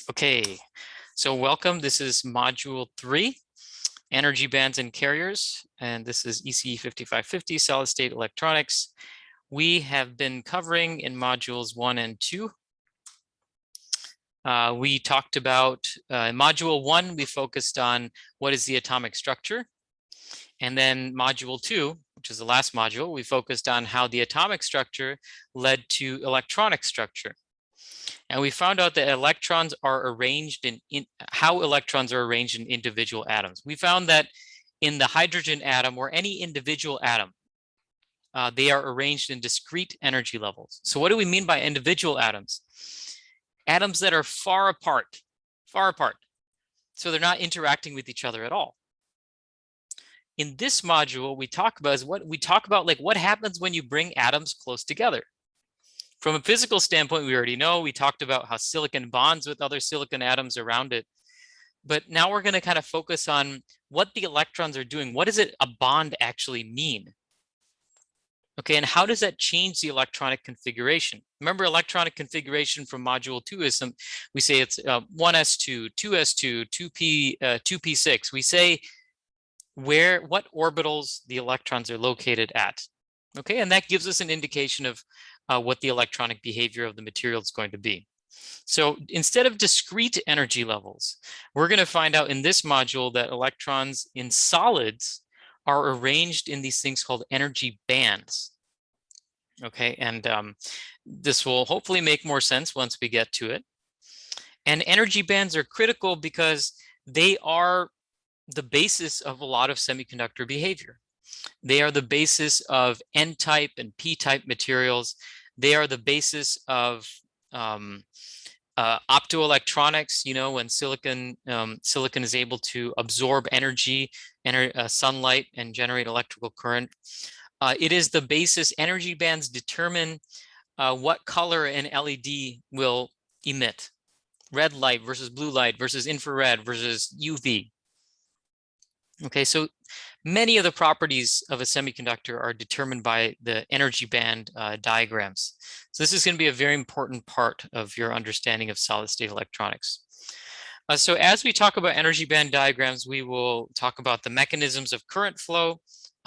Okay, so welcome. This is module 3, energy bands and carriers, and this is ECE 5550, solid state electronics. We have been covering in modules 1 and 2. We talked about, in module 1, we focused on what is the atomic structure. And then module 2, which is the last module, we focused on how the atomic structure led to electronic structure. And we found out that electrons are arranged in how electrons are arranged in individual atoms. We found that in the hydrogen atom or any individual atom, they are arranged in discrete energy levels. So what do we mean by individual atoms? Atoms that are far apart. So they're not interacting with each other at all. In this module, we talk about what happens when you bring atoms close together. From a physical standpoint, we already know, we talked about how silicon bonds with other silicon atoms around it. But now we're going to kind of focus on what the electrons are doing. What does a bond actually mean? Okay, and how does that change the electronic configuration? Remember, electronic configuration from module 2 is we say it's 1s2, 2s2, 2p6. We say what orbitals the electrons are located at. Okay, and that gives us an indication of what the electronic behavior of the material is going to be. So instead of discrete energy levels, we're going to find out in this module that electrons in solids are arranged in these things called energy bands. Okay, and this will hopefully make more sense once we get to it. And energy bands are critical because they are the basis of a lot of semiconductor behavior. They are the basis of N-type and P-type materials. They are the basis of optoelectronics, when silicon is able to absorb energy, sunlight, and generate electrical current. It is the basis. Energy bands determine what color an LED will emit. Red light versus blue light versus infrared versus UV. Okay, so many of the properties of a semiconductor are determined by the energy band diagrams. So this is going to be a very important part of your understanding of solid state electronics. So as we talk about energy band diagrams, we will talk about the mechanisms of current flow,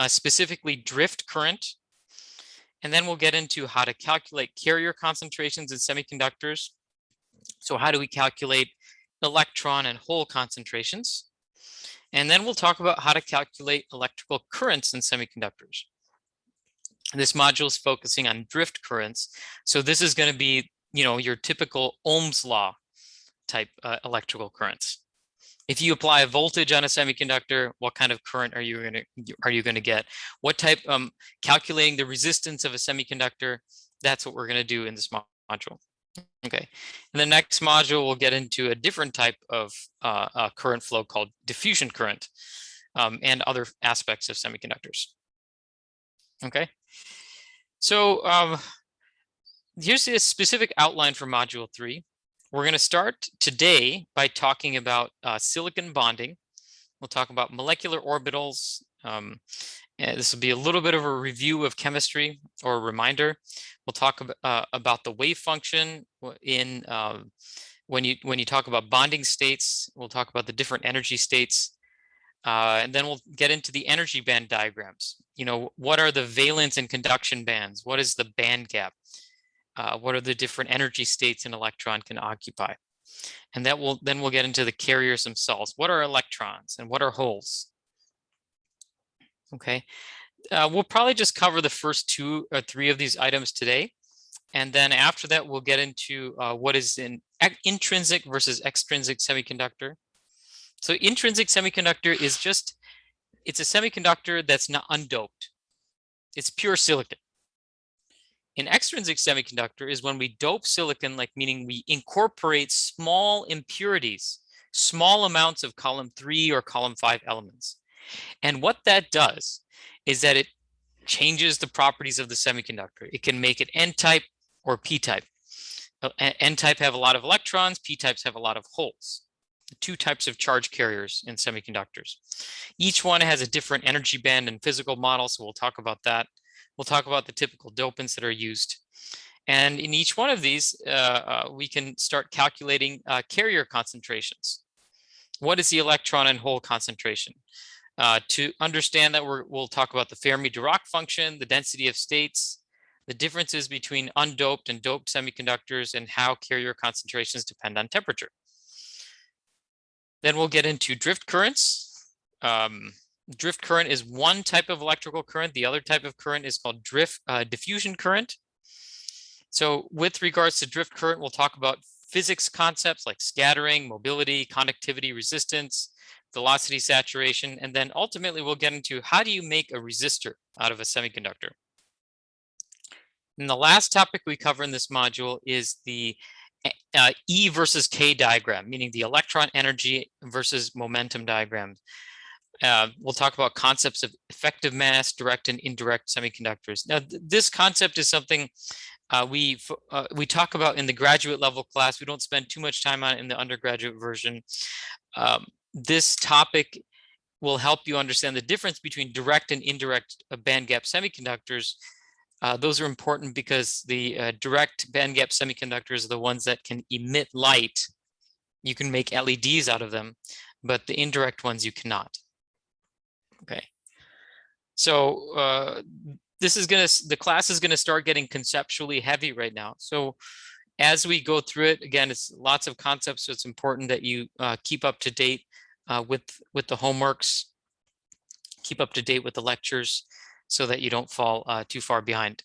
specifically drift current. And then we'll get into how to calculate carrier concentrations in semiconductors. So how do we calculate electron and hole concentrations? And then we'll talk about how to calculate electrical currents in semiconductors. This module is focusing on drift currents. So this is going to be, your typical Ohm's law type electrical currents. If you apply a voltage on a semiconductor, what kind of current are you going to get? What type, calculating the resistance of a semiconductor, that's what we're going to do in this module. Okay, in the next module, we'll get into a different type of current flow called diffusion current and other aspects of semiconductors. Okay, so here's a specific outline for module 3. We're going to start today by talking about silicon bonding. We'll talk about molecular orbitals. This will be a little bit of a review of chemistry or a reminder. We'll talk about the wave function in when you talk about bonding states. We'll talk about the different energy states, and then we'll get into the energy band diagrams. What are the valence and conduction bands? What is the band gap? What are the different energy states an electron can occupy? And then we'll get into the carriers themselves. What are electrons and what are holes? Okay, we'll probably just cover the first 2 or 3 of these items today. And then after that, we'll get into what is an intrinsic versus extrinsic semiconductor. So intrinsic semiconductor is it's a semiconductor that's not undoped. It's pure silicon. An extrinsic semiconductor is when we dope silicon, meaning we incorporate small impurities, small amounts of column 3 or column 5 elements. And what that does is that it changes the properties of the semiconductor. It can make it N-type or P-type. N-type have a lot of electrons, P-types have a lot of holes. 2 types of charge carriers in semiconductors. Each one has a different energy band and physical model, so we'll talk about that. We'll talk about the typical dopants that are used. And in each one of these, we can start calculating carrier concentrations. What is the electron and hole concentration? To understand that, we'll talk about the Fermi-Dirac function, the density of states, the differences between undoped and doped semiconductors, and how carrier concentrations depend on temperature. Then we'll get into drift currents. Drift current is one type of electrical current. The other type of current is called diffusion current. So with regards to drift current, we'll talk about physics concepts like scattering, mobility, conductivity, resistance, velocity saturation, and then ultimately we'll get into how do you make a resistor out of a semiconductor. And the last topic we cover in this module is the E versus K diagram, meaning the electron energy versus momentum diagram. We'll talk about concepts of effective mass, direct and indirect semiconductors. Now, this concept is something we talk about in the graduate level class. We don't spend too much time on it in the undergraduate version. This topic will help you understand the difference between direct and indirect bandgap semiconductors. Those are important because the direct bandgap semiconductors are the ones that can emit light. You can make LEDs out of them, but the indirect ones you cannot. Okay, so the class is gonna start getting conceptually heavy right now. So as we go through it, again, it's lots of concepts, so it's important that you keep up to date with the homeworks, keep up to date with the lectures, so that you don't fall too far behind.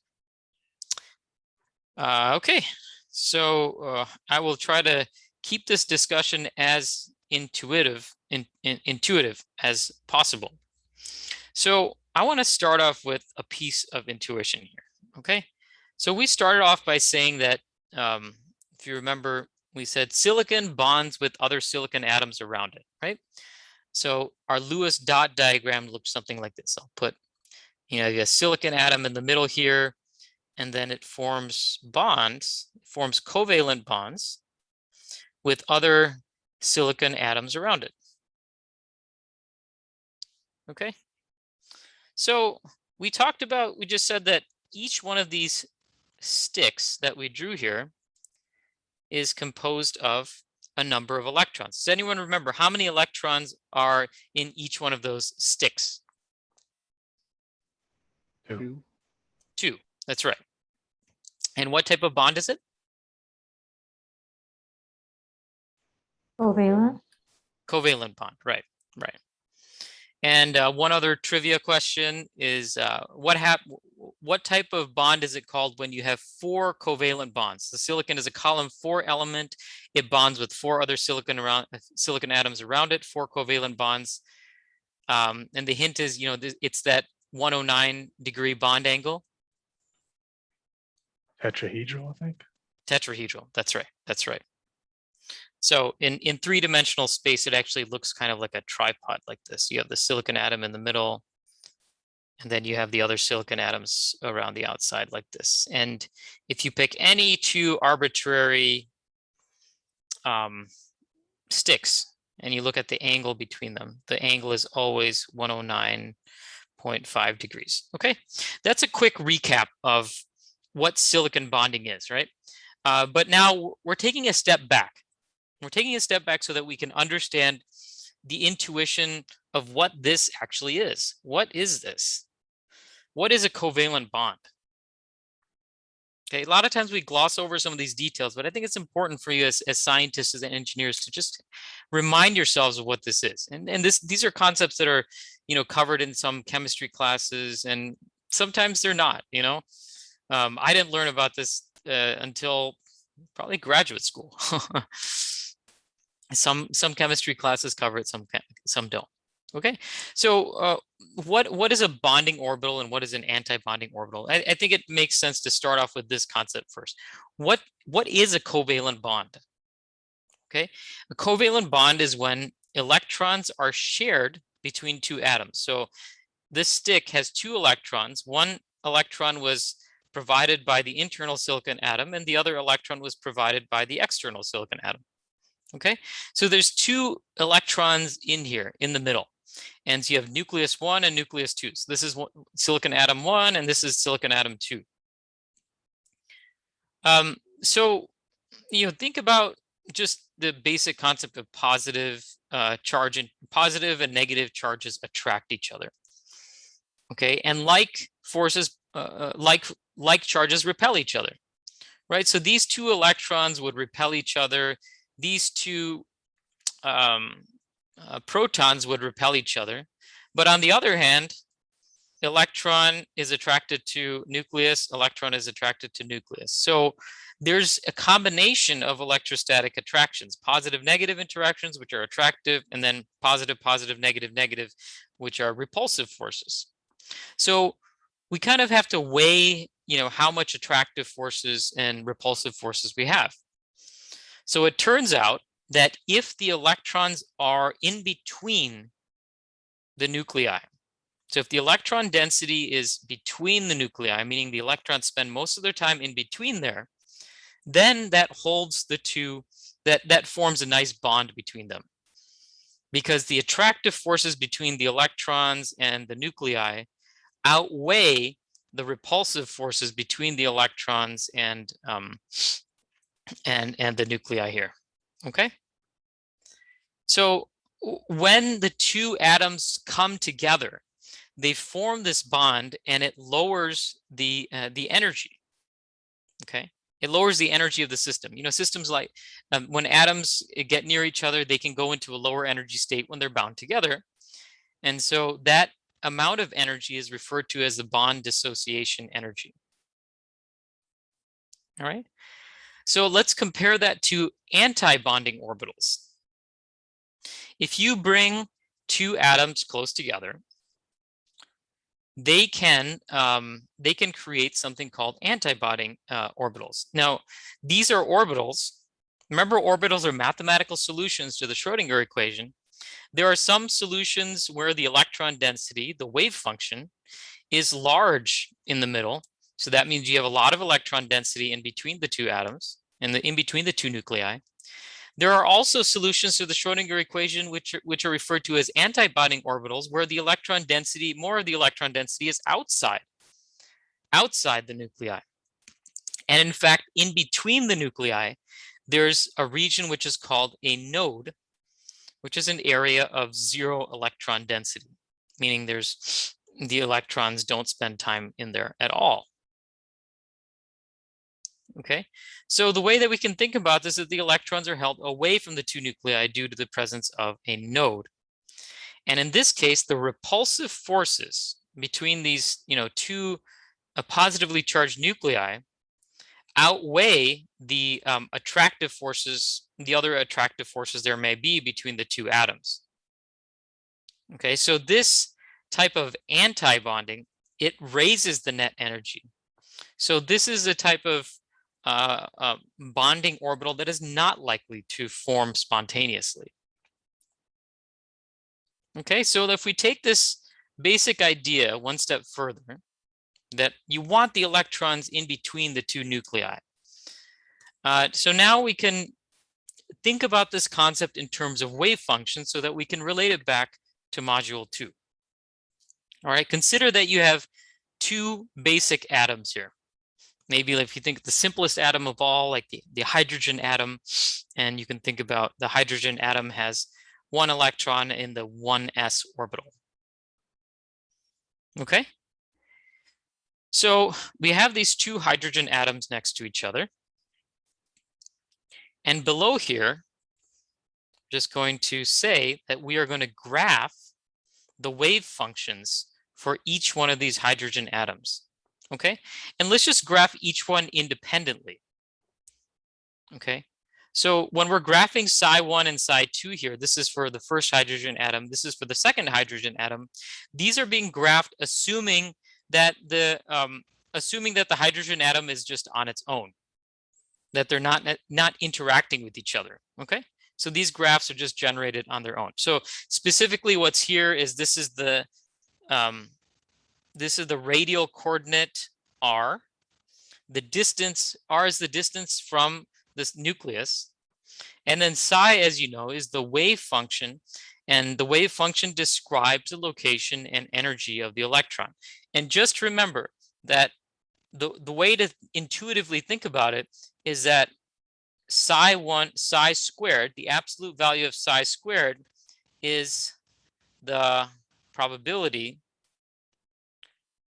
Okay, so I will try to keep this discussion as intuitive as possible. So I want to start off with a piece of intuition here. Okay, so we started off by saying that if you remember, we said silicon bonds with other silicon atoms around it, right? So our Lewis dot diagram looks something like this. I'll put, a silicon atom in the middle here, and then it forms bonds, forms covalent bonds with other silicon atoms around it. Okay. So we just said that each one of these sticks that we drew here is composed of a number of electrons. Does anyone remember how many electrons are in each one of those sticks? Two, that's right. And what type of bond is it? Covalent. Covalent bond, right. And one other trivia question is what type of bond is it called when you have 4 covalent bonds? The silicon is a column 4 element. It bonds with 4 other silicon atoms around it, 4 covalent bonds. And the hint is, it's that 109-degree bond angle. Tetrahedral, I think. Tetrahedral, that's right. So in three-dimensional space, it actually looks kind of like a tripod like this. You have the silicon atom in the middle, and then you have the other silicon atoms around the outside like this. And if you pick any 2 arbitrary sticks and you look at the angle between them, the angle is always 109.5 degrees. Okay, that's a quick recap of what silicon bonding is, right? But now we're taking a step back. We're taking a step back so that we can understand the intuition of what this actually is. What is this? What is a covalent bond? Okay, a lot of times we gloss over some of these details, but I think it's important for you as scientists and engineers to just remind yourselves of what this is. And these are concepts that are, covered in some chemistry classes, and sometimes they're not, I didn't learn about this until probably graduate school. Some chemistry classes cover it, some don't. Okay, so what is a bonding orbital and what is an anti-bonding orbital? I think it makes sense to start off with this concept first. What is a covalent bond? Okay, a covalent bond is when electrons are shared between 2 atoms. So this stick has 2 electrons. One electron was provided by the internal silicon atom, and the other electron was provided by the external silicon atom. Okay, so there's 2 electrons in here in the middle, and so you have nucleus 1 and nucleus 2. So this is silicon atom 1 and this is silicon atom 2. So, think about just the basic concept of positive charge, and positive and negative charges attract each other. Okay, and like forces, like charges repel each other, right? So these two electrons would repel each other. These two protons would repel each other. But on the other hand, electron is attracted to nucleus, electron is attracted to nucleus. So there's a combination of electrostatic attractions, positive, negative interactions, which are attractive, and then positive, positive, negative, negative, which are repulsive forces. So we kind of have to weigh, how much attractive forces and repulsive forces we have. So it turns out that if the electrons are in between the nuclei, so if the electron density is between the nuclei, meaning the electrons spend most of their time in between there, then that holds the two, that forms a nice bond between them. Because the attractive forces between the electrons and the nuclei outweigh the repulsive forces between the electrons and the nuclei here. Okay. So when the two atoms come together, they form this bond, and it lowers the energy. Okay, it lowers the energy of the system. Systems like when atoms get near each other, they can go into a lower energy state when they're bound together, and so that amount of energy is referred to as the bond dissociation energy. All right, so let's compare that to anti-bonding orbitals. If you bring two atoms close together, they can create something called antibonding orbitals. Now, these are orbitals. Remember, orbitals are mathematical solutions to the Schrodinger equation. There are some solutions where the electron density, the wave function, is large in the middle. So that means you have a lot of electron density in between the two atoms and in between the two nuclei. There are also solutions to the Schrodinger equation which are referred to as antibonding orbitals, where the electron density, more of the electron density is outside the nuclei. And in fact, in between the nuclei, there's a region which is called a node, which is an area of 0 electron density, meaning the electrons don't spend time in there at all. Okay, so the way that we can think about this is the electrons are held away from the two nuclei due to the presence of a node. And in this case, the repulsive forces between these, two positively charged nuclei outweigh the attractive forces, the other attractive forces there may be between the two atoms. Okay, so this type of anti-bonding, it raises the net energy. So this is a type of bonding orbital that is not likely to form spontaneously. Okay, so if we take this basic idea one step further, that you want the electrons in between the two nuclei. So now we can think about this concept in terms of wave functions so that we can relate it back to module 2. All right, consider that you have two basic atoms here. Maybe if you think the simplest atom of all, like the hydrogen atom, and you can think about the hydrogen atom has one electron in the 1s orbital. Okay, so we have these two hydrogen atoms next to each other. And below here, I'm just going to say that we are going to graph the wave functions for each one of these hydrogen atoms. Okay, and let's just graph each one independently. Okay, so when we're graphing psi1 and psi2 here, this is for the first hydrogen atom, this is for the second hydrogen atom. These are being graphed assuming that the hydrogen atom is just on its own, that they're not interacting with each other. Okay, so these graphs are just generated on their own. So specifically, what's here is this is the radial coordinate r. The distance r is the distance from this nucleus, and then psi, as you know, is the wave function, and the wave function describes the location and energy of the electron. And just remember that the way to intuitively think about it is that psi squared, the absolute value of psi squared, is the probability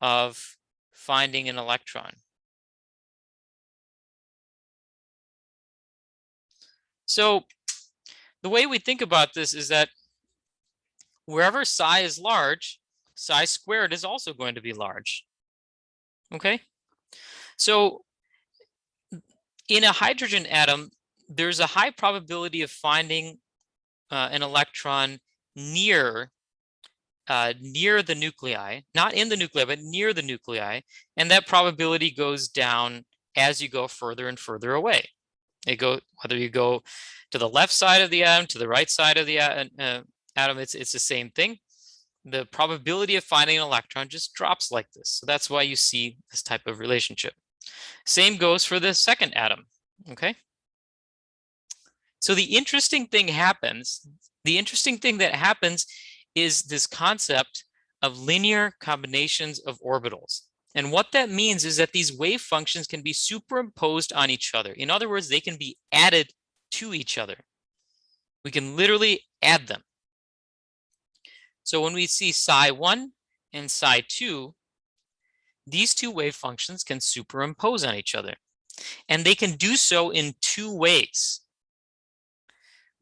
of finding an electron. So the way we think about this is that wherever psi is large, psi squared is also going to be large. Okay? So in a hydrogen atom, there's a high probability of finding an electron near the nuclei, not in the nuclei, but near the nuclei, and that probability goes down as you go further and further away. Whether you go to the left side of the atom, to the right side of the atom, it's the same thing. The probability of finding an electron just drops like this. So that's why you see this type of relationship. Same goes for the second atom. Okay. So the interesting thing that happens is this concept of linear combinations of orbitals. And what that means is that these wave functions can be superimposed on each other. In other words, they can be added to each other. We can literally add them. So when we see psi1 and psi2, these two wave functions can superimpose on each other. And they can do so in two ways.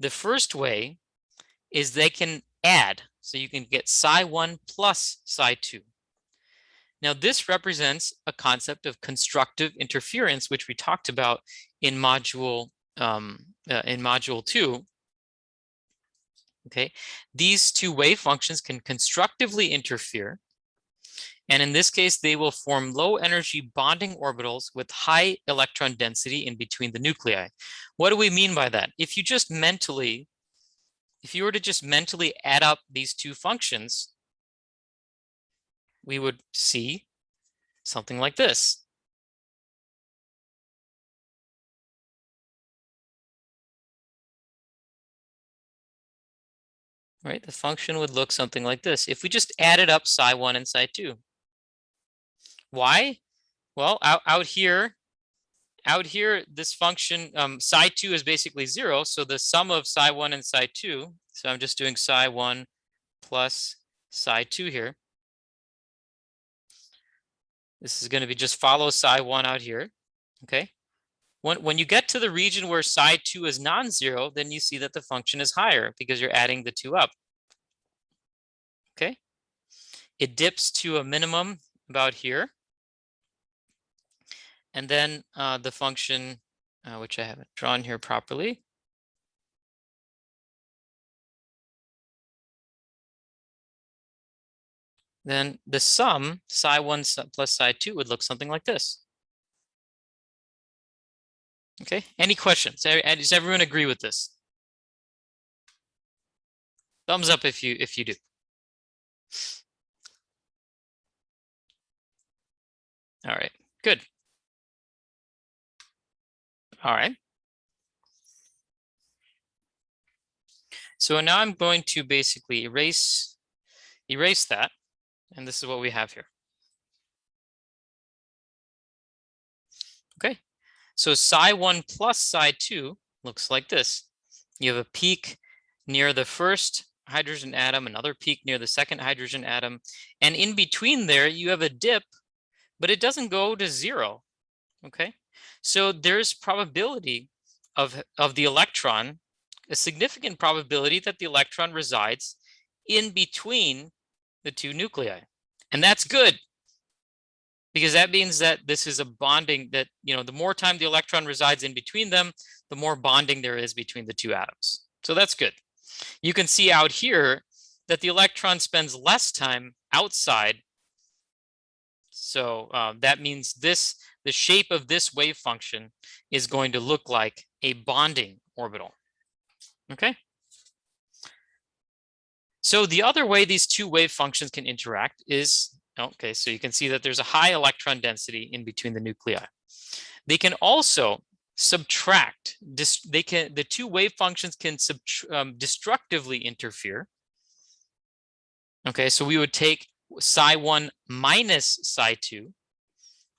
The first way is they can add. So you can get psi1 plus psi2. Now this represents a concept of constructive interference, which we talked about in module 2. Okay, these two wave functions can constructively interfere, and in this case they will form low energy bonding orbitals with high electron density in between the nuclei. What do we mean by that? If you were to just mentally add up these two functions, we would see something like this. Right, the function would look something like this if we just added up psi1 and psi2. Why? Well, out here, this function psi2 is basically 0, so the sum of psi1 and psi2. So I'm just doing psi1 plus psi2 here. This is going to be just follow psi1 out here. Okay. When you get to the region where psi2 is non-zero, then you see that the function is higher because you're adding the two up. Okay. It dips to a minimum about here. And then the function, which I haven't drawn here properly. Then the sum, psi1 plus psi2, would look something like this. Okay, any questions? Does everyone agree with this? Thumbs up if you do. All right, good. All right. So now I'm going to basically erase that, and this is what we have here. Okay, so psi1 plus psi2 looks like this. You have a peak near the first hydrogen atom, another peak near the second hydrogen atom, and in between there you have a dip, but it doesn't go to 0. Okay, so there's probability of the electron, a significant probability that the electron resides in between the two nuclei, and that's good because that means that this is a bonding that, the more time the electron resides in between them, the more bonding there is between the two atoms. So that's good. You can see out here that the electron spends less time outside. So that means the shape of this wave function is going to look like a bonding orbital. Okay. So the other way these two wave functions can interact is, okay, so you can see that there's a high electron density in between the nuclei. They can also subtract. The two wave functions can destructively interfere. Okay, so we would take psi1 minus psi2,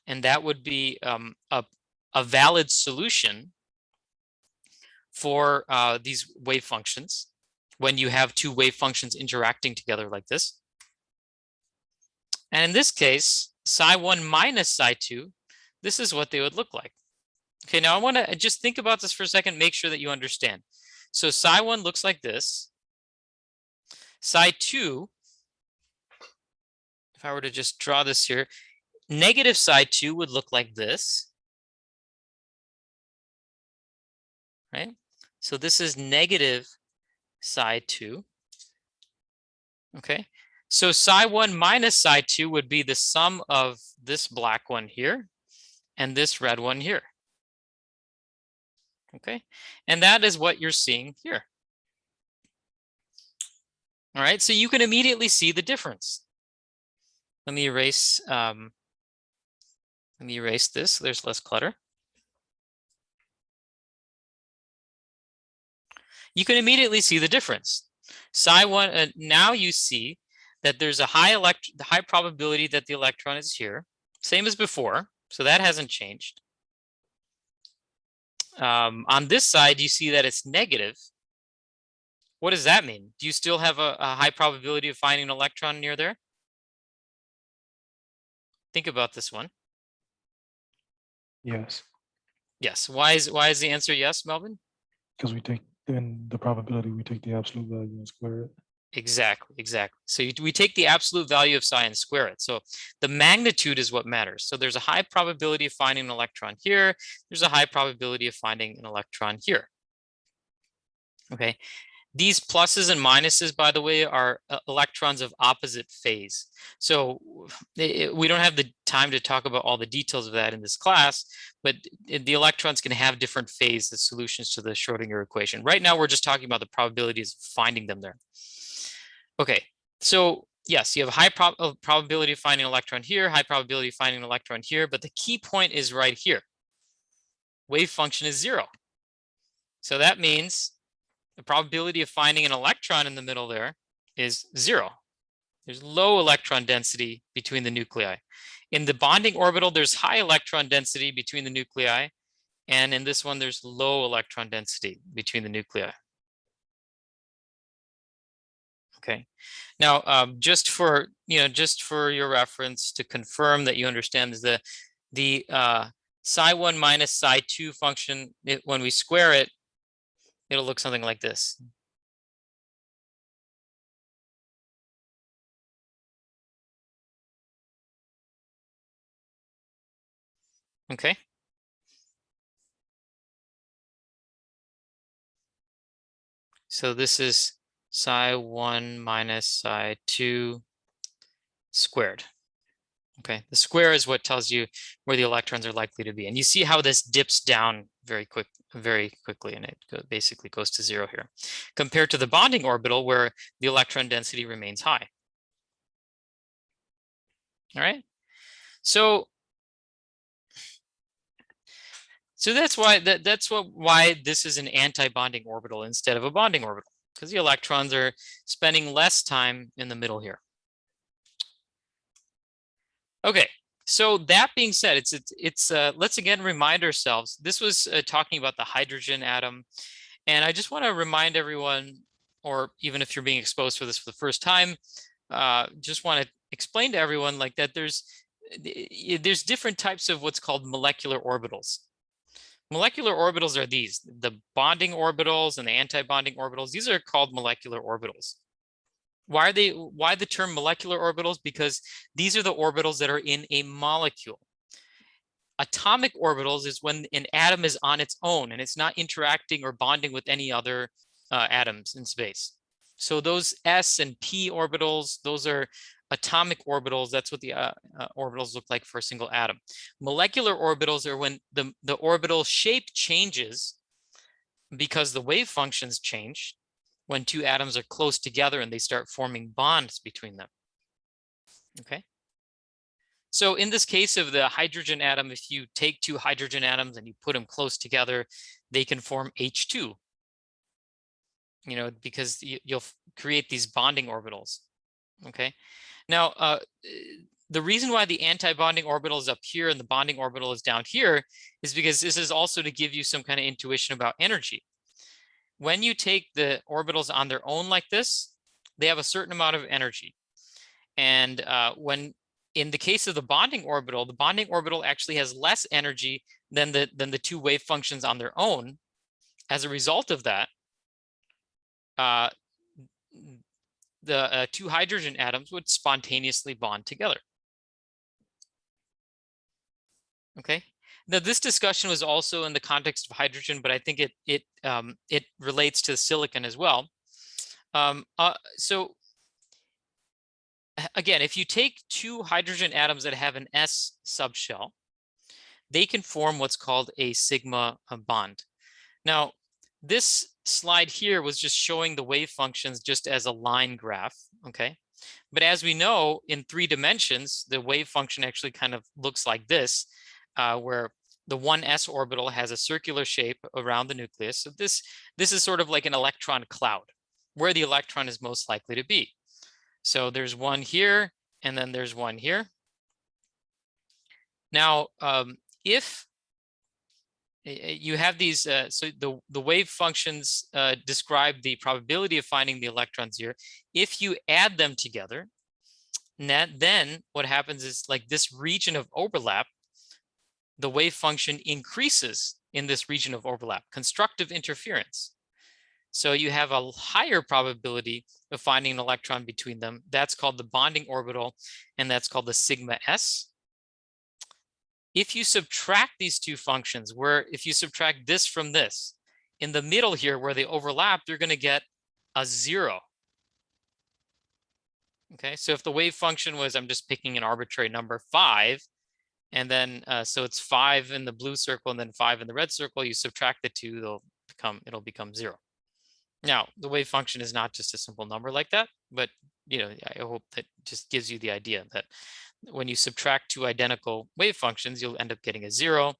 and that would be a valid solution for these wave functions when you have two wave functions interacting together like this. And in this case, psi1 minus psi2, this is what they would look like. Okay, now I want to just think about this for a second, make sure that you understand. So psi1 looks like this. Psi2, if I were to just draw this here, negative psi2 would look like this. Right? So this is negative psi2. Okay, so psi1 minus psi2 would be the sum of this black one here and this red one here. Okay, and that is what you're seeing here. All right, so you can immediately see the difference. Let me erase this so there's less clutter. You can immediately see the difference. Psi1, now you see that there's a high probability that the electron is here, same as before, so that hasn't changed. On this side, you see that it's negative. What does that mean? Do you still have a high probability of finding an electron near there? Think about this one. Yes. Yes. Why is the answer yes, Melvin? Because we take in the probability, we take the absolute value and square it. Exactly. So we take the absolute value of psi and square it. So the magnitude is what matters. So there's a high probability of finding an electron here. There's a high probability of finding an electron here. Okay. These pluses and minuses, by the way, are electrons of opposite phase. So we don't have the time to talk about all the details of that in this class, but the electrons can have different phase as solutions to the Schrodinger equation. Right now, we're just talking about the probabilities of finding them there. Okay, so yes, you have a high probability of finding an electron here, high probability of finding an electron here, but the key point is right here. Wave function is 0. So that means the probability of finding an electron in the middle there is 0. There's low electron density between the nuclei. In the bonding orbital, there's high electron density between the nuclei. And in this one, there's low electron density between the nuclei. Okay. Now, just for your reference to confirm that you understand is the psi1 minus psi2 function, when we square it, it'll look something like this. Okay. So this is psi1 minus psi2 squared. Okay, the square is what tells you where the electrons are likely to be. And you see how this dips down very quickly, and it basically goes to 0 here, compared to the bonding orbital where the electron density remains high. All right, so that's why why this is an anti-bonding orbital instead of a bonding orbital, because the electrons are spending less time in the middle here. Okay, so that being said, let's again remind ourselves, this was talking about the hydrogen atom. And I just want to remind everyone, or even if you're being exposed for this for the first time, just want to explain to everyone like that there's different types of what's called molecular orbitals. Molecular orbitals are these, the bonding orbitals and the anti-bonding orbitals. These are called molecular orbitals. Why the term molecular orbitals? Because these are the orbitals that are in a molecule. Atomic orbitals is when an atom is on its own and it's not interacting or bonding with any other atoms in space. So those S and P orbitals, those are atomic orbitals. That's what the orbitals look like for a single atom. Molecular orbitals are when the orbital shape changes because the wave functions change, when two atoms are close together and they start forming bonds between them. Okay. So in this case of the hydrogen atom, if you take two hydrogen atoms and you put them close together, they can form H2, because you'll create these bonding orbitals. Okay. Now, the reason why the anti-bonding orbital is up here and the bonding orbital is down here is because this is also to give you some kind of intuition about energy. When you take the orbitals on their own like this, they have a certain amount of energy. And when in the case of the bonding orbital actually has less energy than the two wave functions on their own. As a result of that, the two hydrogen atoms would spontaneously bond together. Okay. Now this discussion was also in the context of hydrogen, but I think it relates to silicon as well. So again, if you take two hydrogen atoms that have an S subshell, they can form what's called a sigma bond. Now, this slide here was just showing the wave functions just as a line graph, okay? But as we know, in 3 dimensions, the wave function actually kind of looks like this, where the 1s orbital has a circular shape around the nucleus. So this is sort of like an electron cloud, where the electron is most likely to be. So there's one here, and then there's one here. Now, if you have these, so the wave functions describe the probability of finding the electrons here. If you add them together, then what happens is, like, this region of overlap, the wave function increases in this region of overlap, constructive interference. So you have a higher probability of finding an electron between them. That's called the bonding orbital, and that's called the sigma S. If you subtract these two functions, if you subtract this from this, in the middle here where they overlap, you're going to get a 0. Okay, so if the wave function was, I'm just picking an arbitrary number, 5, and then so it's 5 in the blue circle and then 5 in the red circle, you subtract the two, it'll become 0. Now, the wave function is not just a simple number like that, but I hope that just gives you the idea that when you subtract two identical wave functions, you'll end up getting a 0.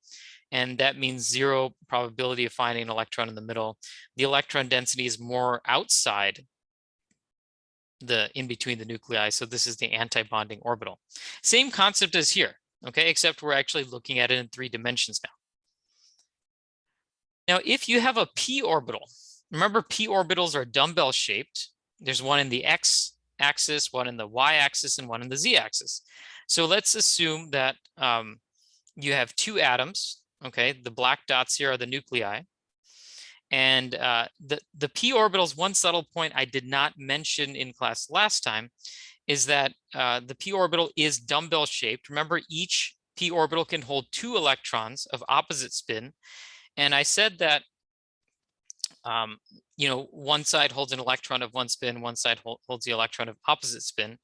And that means 0 probability of finding an electron in the middle. The electron density is more outside in between the nuclei. So this is the anti-bonding orbital. Same concept as here, okay, except we're actually looking at it in 3 dimensions now. Now, if you have a p orbital, remember p orbitals are dumbbell shaped. There's one in the x axis, one in the y-axis, and one in the z-axis. So let's assume that you have 2 atoms, okay? The black dots here are the nuclei. And the p orbitals, one subtle point I did not mention in class last time is that the p orbital is dumbbell shaped. Remember, each p orbital can hold 2 electrons of opposite spin. And I said that one side holds an electron of one spin, one side holds the electron of opposite spin.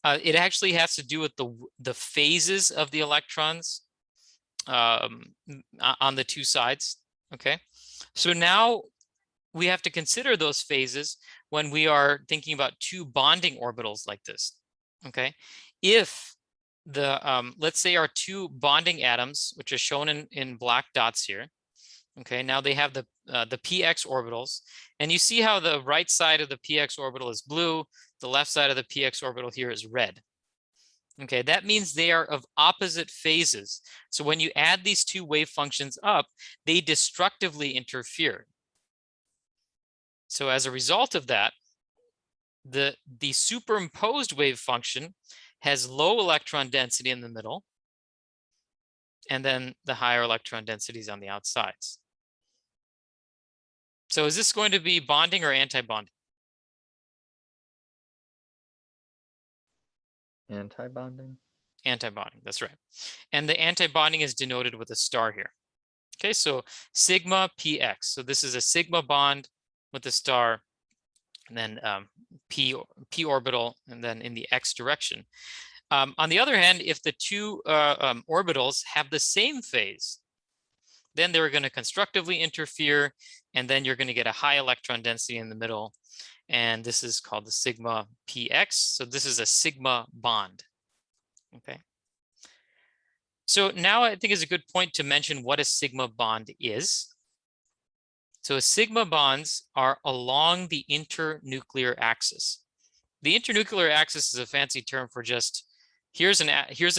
It actually has to do with the phases of the electrons on the 2 sides. Okay, so now we have to consider those phases when we are thinking about 2 bonding orbitals like this. Okay, if let's say our 2 bonding atoms, which are shown in black dots here. Okay, now they have the px orbitals, and you see how the right side of the px orbital is blue, the left side of the px orbital here is red. Okay, that means they are of opposite phases. So when you add these 2 wave functions up, they destructively interfere. So as a result of that, the superimposed wave function has low electron density in the middle, and then the higher electron densities on the outsides. So is this going to be bonding or anti-bonding? Anti-bonding? Anti-bonding, that's right. And the anti-bonding is denoted with a star here. Okay, so sigma px. So this is a sigma bond with a star, and then p orbital, and then in the x direction. On the other hand, if the 2 orbitals have the same phase, then they're going to constructively interfere, and then you're going to get a high electron density in the middle. And this is called the sigma px. So this is a sigma bond. Okay. So now I think is a good point to mention what a sigma bond is. So sigma bonds are along the internuclear axis. The internuclear axis is a fancy term for just Here's a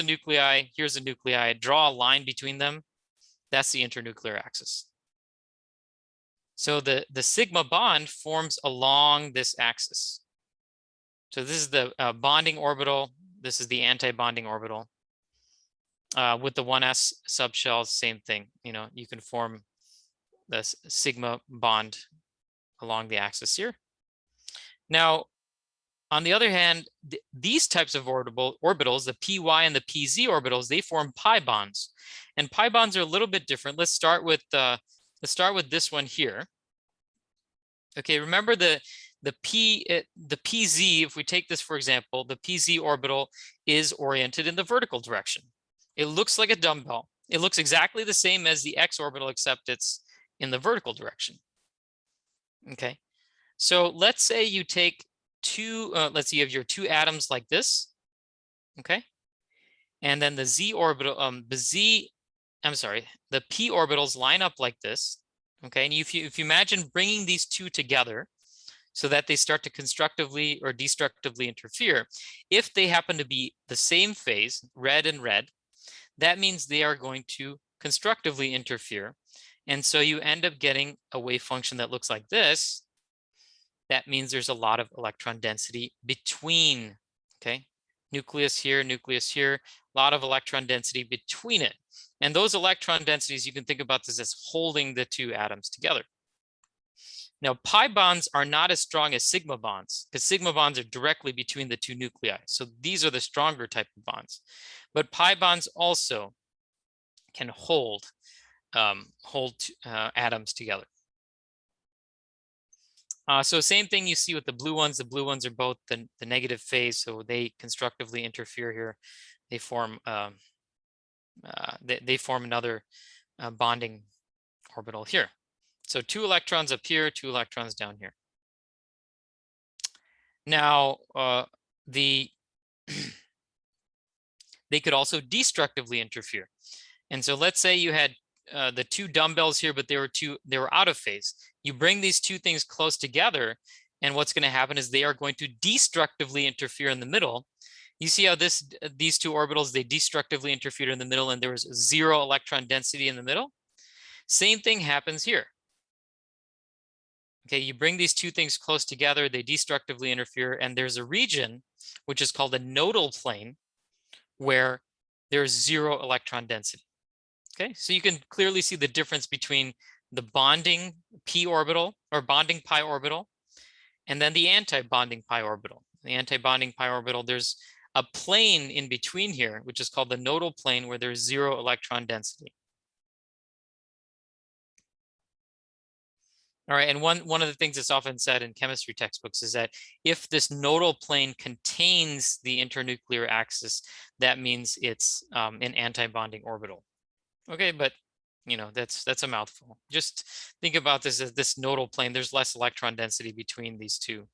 nuclei, here's a nuclei. Draw a line between them. That's the internuclear axis. So the sigma bond forms along this axis. So this is the bonding orbital. This is the anti-bonding orbital. With the 1s subshells, same thing. You know, you can form this sigma bond along the axis here. Now, on the other hand, these types of orbitals, the py and the pz orbitals, they form pi bonds, and pi bonds are a little bit different. Let's start with this one here. Okay, remember the pz. If we take this for example, the pz orbital is oriented in the vertical direction. It looks like a dumbbell. It looks exactly the same as the x orbital, except it's in the vertical direction. Okay, so let's say you take let's say you have your two atoms like this, okay, and then the z orbital, the p orbitals line up like this, okay, and if you imagine bringing these two together so that they start to constructively or destructively interfere, if they happen to be the same phase, red and red, that means they are going to constructively interfere, and so you end up getting a wave function that looks like this. That means there's a lot of electron density between, okay, nucleus here, a lot of electron density between it. And those electron densities, you can think about this as holding the two atoms together. Now, pi bonds are not as strong as sigma bonds, because sigma bonds are directly between the two nuclei. So these are the stronger type of bonds. But pi bonds also can hold atoms together. So same thing you see with the blue ones. The blue ones are both the negative phase, so they constructively interfere here. They form they form another bonding orbital here. So 2 electrons up here, 2 electrons down here. Now they could also destructively interfere. And so let's say you had the 2 dumbbells here, but they were out of phase. You bring these two things close together, and what's going to happen is they are going to destructively interfere in the middle. You see how these two orbitals, they destructively interfered in the middle, and there was 0 electron density in the middle. Same thing happens here. Okay, you bring these two things close together, they destructively interfere, and there's a region which is called a nodal plane where there's 0 electron density. Okay, so you can clearly see the difference between the bonding p orbital or bonding pi orbital and then the anti-bonding pi orbital. The anti-bonding pi orbital, there's a plane in between here, which is called the nodal plane, where there's 0 electron density. All right, and one of the things that's often said in chemistry textbooks is that if this nodal plane contains the internuclear axis, that means it's an anti-bonding orbital. Okay, but you know, that's a mouthful. Just think about this as this nodal plane. There's less electron density between these two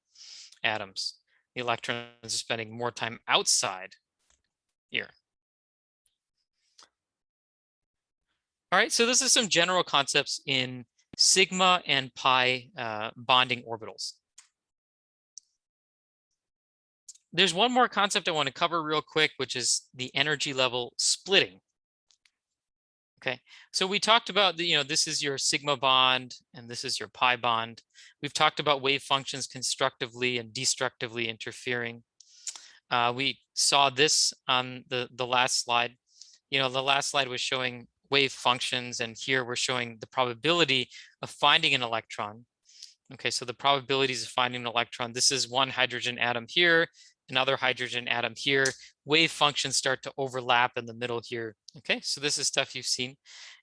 atoms. The electrons are spending more time outside here. All right, so this is some general concepts in sigma and pi bonding orbitals. There's one more concept I want to cover real quick, which is the energy level splitting. Okay, so we talked about this is your sigma bond and this is your pi bond. We've talked about wave functions constructively and destructively interfering. We saw this on the last slide. The last slide was showing wave functions, and here we're showing the probability of finding an electron. Okay, so the probabilities of finding an electron, this is one hydrogen atom here, another hydrogen atom here. Wave functions start to overlap in the middle here. Okay, so this is stuff you've seen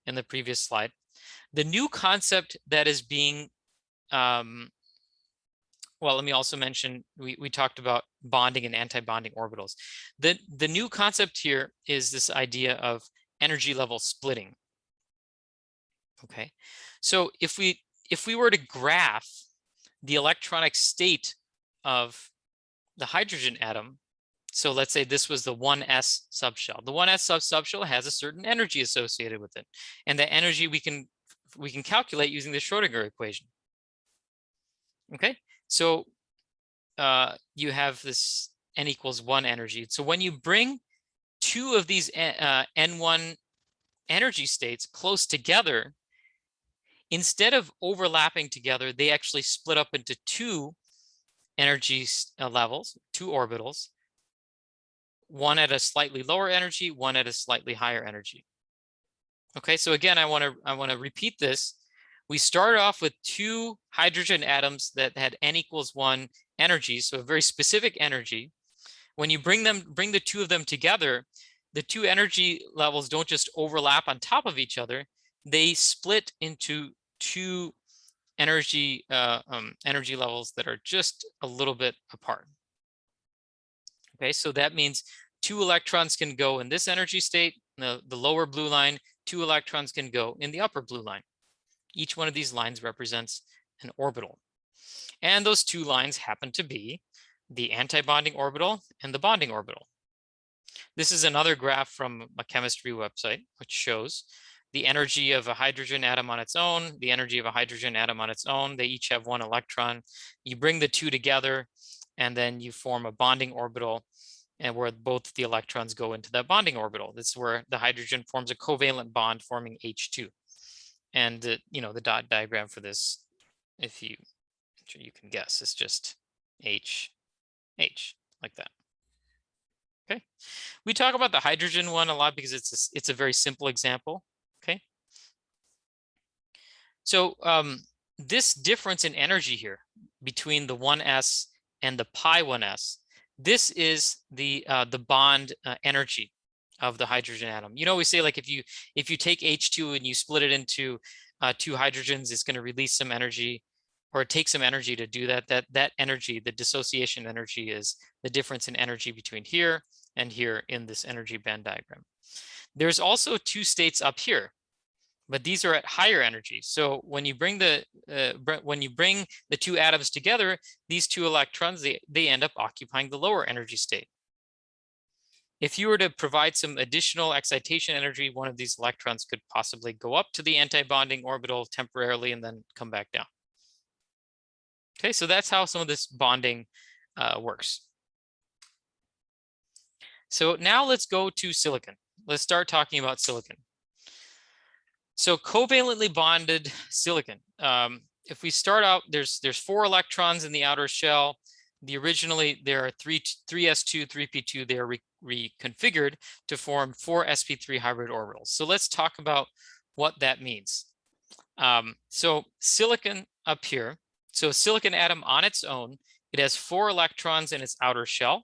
in the previous slide. The new concept that is being, well, let me also mention, we talked about bonding and anti-bonding orbitals. The new concept here is this idea of energy level splitting. Okay, so if we were to graph the electronic state of the hydrogen atom, so let's say this was the 1s subshell. The 1s subshell has a certain energy associated with it, and the energy we can calculate using the Schrodinger equation. Okay, so you have this n equals 1 energy. So when you bring two of these N1 energy states close together, instead of overlapping together, they actually split up into two energy levels, two orbitals, one at a slightly lower energy, one at a slightly higher energy. Okay, so again, I want to repeat this. We started off with two hydrogen atoms that had n equals 1 energy, so a very specific energy. When you bring the two of them together, the two energy levels don't just overlap on top of each other, they split into two energy levels that are just a little bit apart. Okay, so that means 2 electrons can go in this energy state, the lower blue line, 2 electrons can go in the upper blue line. Each one of these lines represents an orbital. And those two lines happen to be the antibonding orbital and the bonding orbital. This is another graph from a chemistry website, which shows the energy of a hydrogen atom on its own, the energy of a hydrogen atom on its own. They each have 1 electron. You bring the two together, and then you form a bonding orbital, and where both the electrons go into that bonding orbital. This is where the hydrogen forms a covalent bond forming H2. And the dot diagram for this, if you can guess, is just H, like that. Okay, we talk about the hydrogen one a lot because it's a very simple example. Okay, so this difference in energy here between the 1s and the pi 1s, this is the bond energy of the hydrogen atom. We say, like, if you take H2 and you split it into two hydrogens, it's going to release some energy, or it takes some energy to do that. That energy, the dissociation energy, is the difference in energy between here and here in this energy band diagram. There's also two states up here, but these are at higher energy. So when you bring the two atoms together, these two electrons, they end up occupying the lower energy state. If you were to provide some additional excitation energy, one of these electrons could possibly go up to the antibonding orbital temporarily and then come back down. Okay, so that's how some of this bonding works. So now let's go to silicon. Let's start talking about silicon. So covalently bonded silicon. If we start out, there's 4 electrons in the outer shell. Originally there are 3s2, 3p2. They are reconfigured to form 4 sp3 hybrid orbitals. So let's talk about what that means. So silicon up here. So a silicon atom on its own, it has 4 electrons in its outer shell.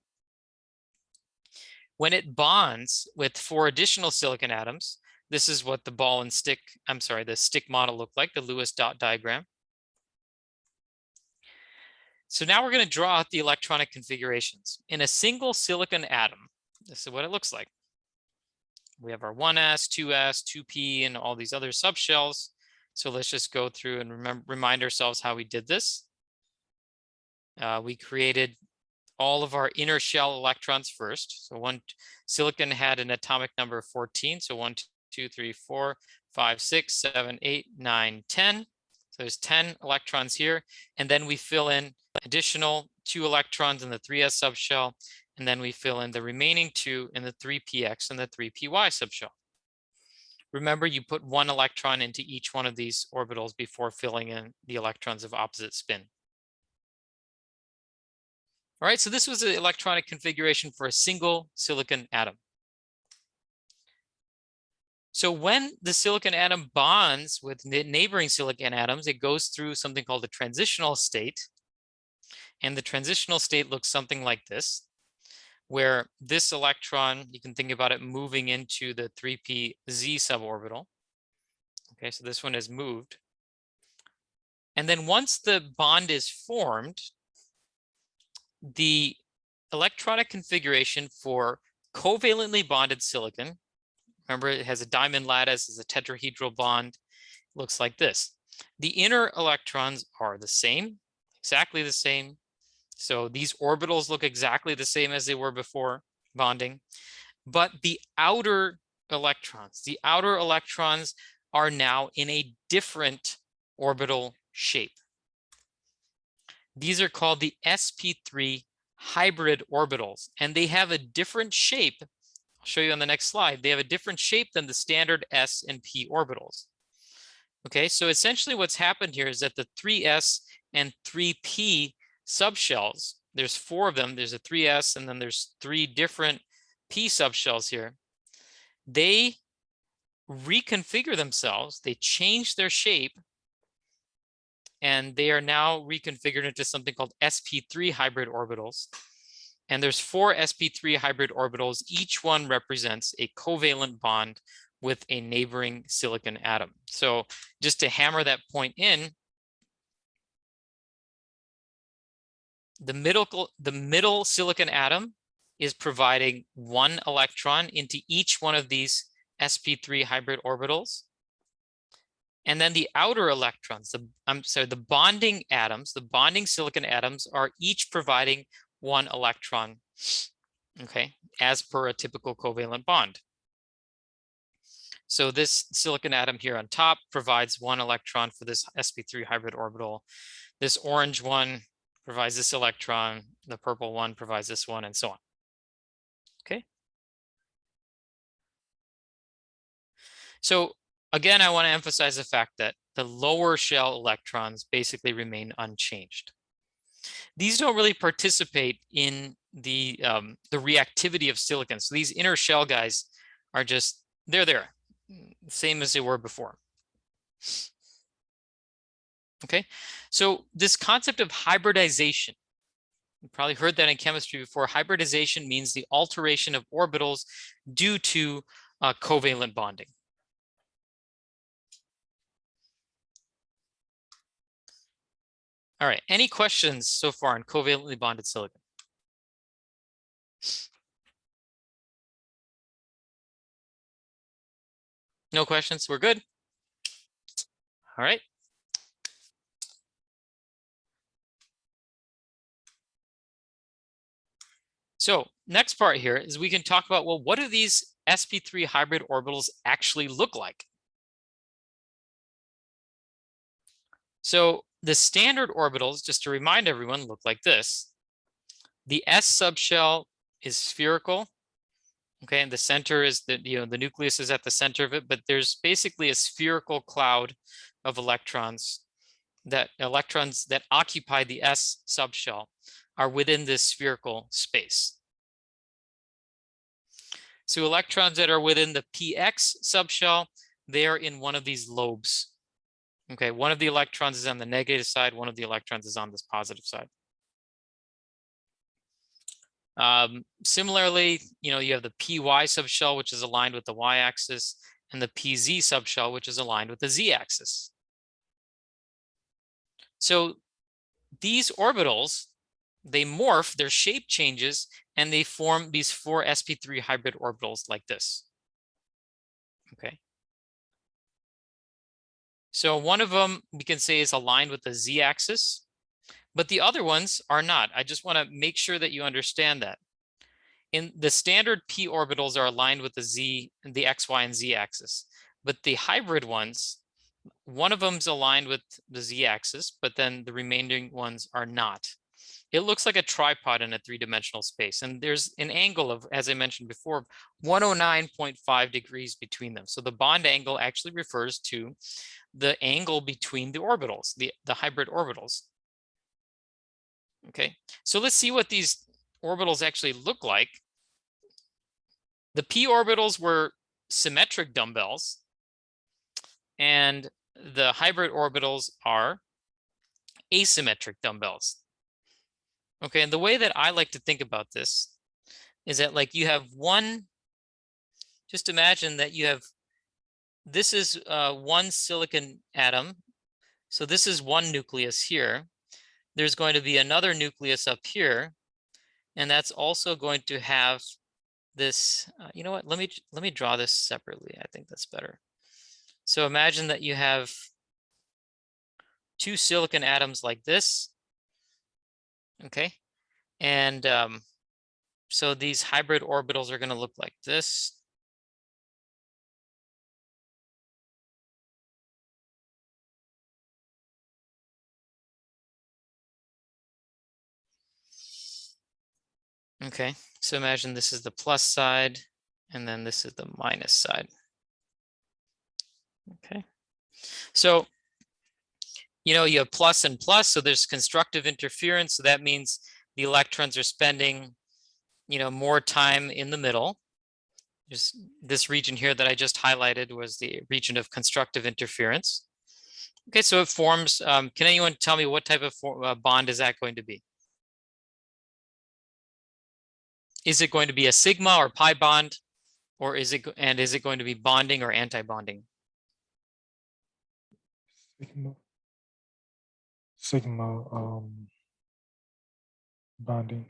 When it bonds with 4 additional silicon atoms, this is what the ball and stick, the stick model looked like, the Lewis dot diagram. So now we're going to draw out the electronic configurations. In a single silicon atom, this is what it looks like. We have our 1s, 2s, 2p, and all these other subshells. So let's just go through and remind ourselves how we did this. We created all of our inner shell electrons first. So silicon had an atomic number of 14. So 1, 2, 3, 4, 5, 6, 7, 8, 9, 10. So there's 10 electrons here. And then we fill in additional 2 electrons in the 3s subshell. And then we fill in the remaining 2 in the 3px and the 3py subshell. Remember, you put 1 electron into each one of these orbitals before filling in the electrons of opposite spin. All right, so this was the electronic configuration for a single silicon atom. So when the silicon atom bonds with neighboring silicon atoms, it goes through something called a transitional state. And the transitional state looks something like this, where this electron, you can think about it moving into the 3pz suborbital. Okay, so this one has moved. And then once the bond is formed, the electronic configuration for covalently bonded silicon, remember it has a diamond lattice, is a tetrahedral bond, looks like this. The inner electrons are the same, exactly the same. So these orbitals look exactly the same as they were before bonding, but the outer electrons are now in a different orbital shape. These are called the sp3 hybrid orbitals, and they have a different shape I'll show you on the next slide. They have a different shape than the standard s and p orbitals. Okay, so essentially what's happened here is that the 3s and 3p subshells, there's 4 of them, there's a 3s and then there's 3 different p subshells here. They reconfigure themselves, they change their shape, and they are now reconfigured into something called sp3 hybrid orbitals. And there's 4 sp3 hybrid orbitals. Each one represents a covalent bond with a neighboring silicon atom. So just to hammer that point in, the middle silicon atom is providing 1 electron into each one of these sp3 hybrid orbitals. And then the outer electrons, the bonding atoms, the bonding silicon atoms are each providing 1 electron, okay, as per a typical covalent bond. So this silicon atom here on top provides 1 electron for this sp3 hybrid orbital. This orange one provides this electron, the purple one provides this one, and so on. Okay. So again, I want to emphasize the fact that the lower shell electrons basically remain unchanged. These don't really participate in the reactivity of silicon. So these inner shell guys are just, they're there, same as they were before. Okay, so this concept of hybridization, you probably heard that in chemistry before. Hybridization means the alteration of orbitals due to covalent bonding. All right, any questions so far on covalently bonded silicon? No questions, we're good. All right. So next part here is we can talk about, well, what do these sp3 hybrid orbitals actually look like? So the standard orbitals, just to remind everyone, look like this. The s subshell is spherical. Okay, and the center is the nucleus is at the center of it, but there's basically a spherical cloud of electrons that occupy the s subshell are within this spherical space. So electrons that are within the px subshell, they are in one of these lobes. Okay, one of the electrons is on the negative side, one of the electrons is on this positive side. Similarly, you have the py subshell, which is aligned with the y-axis, and the pz subshell, which is aligned with the z-axis. So these orbitals, they morph, their shape changes, and they form these 4 sp3 hybrid orbitals like this. Okay. So one of them we can say is aligned with the z-axis, but the other ones are not. I just want to make sure that you understand that. In the standard p orbitals are aligned with the x, y, and z axis, but the hybrid ones, one of them's aligned with the z-axis, but then the remaining ones are not. It looks like a tripod in a 3-dimensional space, and there's an angle of, as I mentioned before, 109.5 degrees between them. So the bond angle actually refers to the angle between the orbitals, the hybrid orbitals. Okay, so let's see what these orbitals actually look like. The p orbitals were symmetric dumbbells, and the hybrid orbitals are asymmetric dumbbells. Okay, and the way that I like to think about this is that, like, you have one, just imagine that you have, this is one silicon atom. So this is one nucleus here. There's going to be another nucleus up here, and that's also going to have this, you know what, let me draw this separately. I think that's better. So imagine that you have 2 silicon atoms like this. Okay, and so these hybrid orbitals are going to look like this. Okay, so imagine this is the plus side And then this is the minus side. Okay. So, you know, you have plus and plus, so there's constructive interference. So that means the electrons are spending, you know, more time in the middle. There's this region here that I just highlighted was the region of constructive interference. Okay, so it forms, can anyone tell me what type of bond is that going to be? Is it going to be a sigma or pi bond, or is it going to be bonding or anti-bonding? Sigma bonding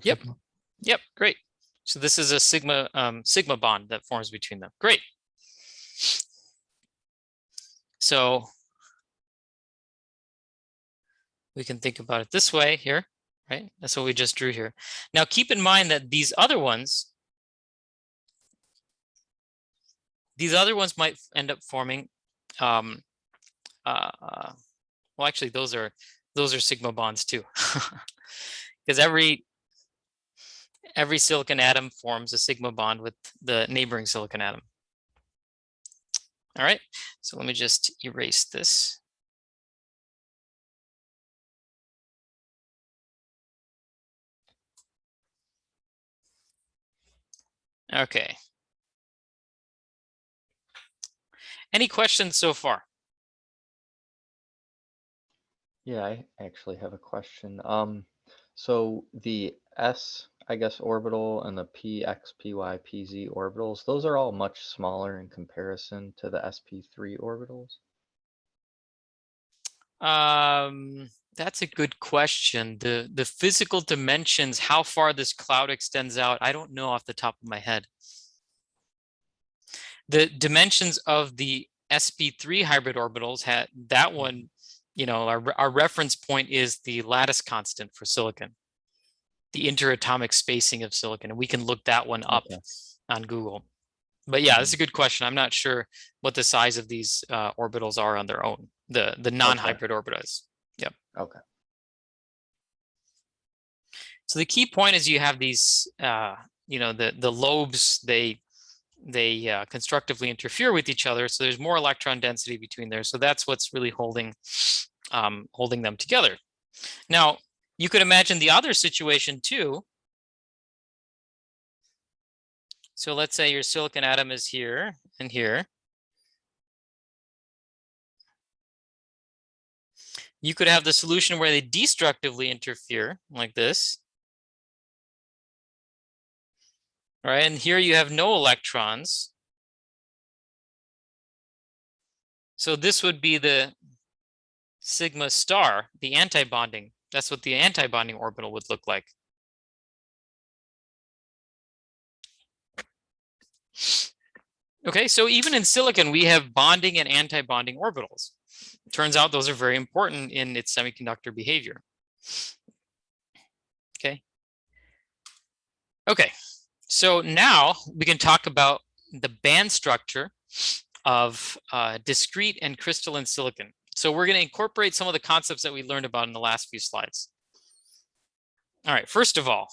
Yep. sigma. Yep, great. So this is a sigma sigma bond that forms between them. Great. So we can think about it this way here, right? That's what we just drew here. Now keep in mind that these other ones might end up forming well, actually those are sigma bonds too. Because every silicon atom forms a sigma bond with the neighboring silicon atom. All right, so let me just erase this. Okay. Any questions so far? Yeah, I actually have a question. So the S, I guess, orbital and the P, X, Py, Pz orbitals, those are all much smaller in comparison to the sp3 orbitals? That's a good question. The physical dimensions, how far this cloud extends out, I don't know off the top of my head. The dimensions of the sp3 hybrid orbitals had that one, you know, our reference point is the lattice constant for silicon, the interatomic spacing of silicon, and we can look that one up on Google. But yeah, that's a good question. I'm not sure what the size of these orbitals are on their own, the non-hybrid orbitals. Yep. Okay. So the key point is you have these, you know, the lobes, they constructively interfere with each other. So there's more electron density between there. So that's what's really holding them together. Now, you could imagine the other situation too. So let's say your silicon atom is here and here. You could have the solution where they destructively interfere like this. Right, and here you have no electrons. So this would be the sigma star, the antibonding. That's what the antibonding orbital would look like. Okay, so even in silicon, we have bonding and antibonding orbitals. Turns out those are very important in its semiconductor behavior. Okay, so now we can talk about the band structure of discrete and crystalline silicon. So we're going to incorporate some of the concepts that we learned about in the last few slides. All right, first of all,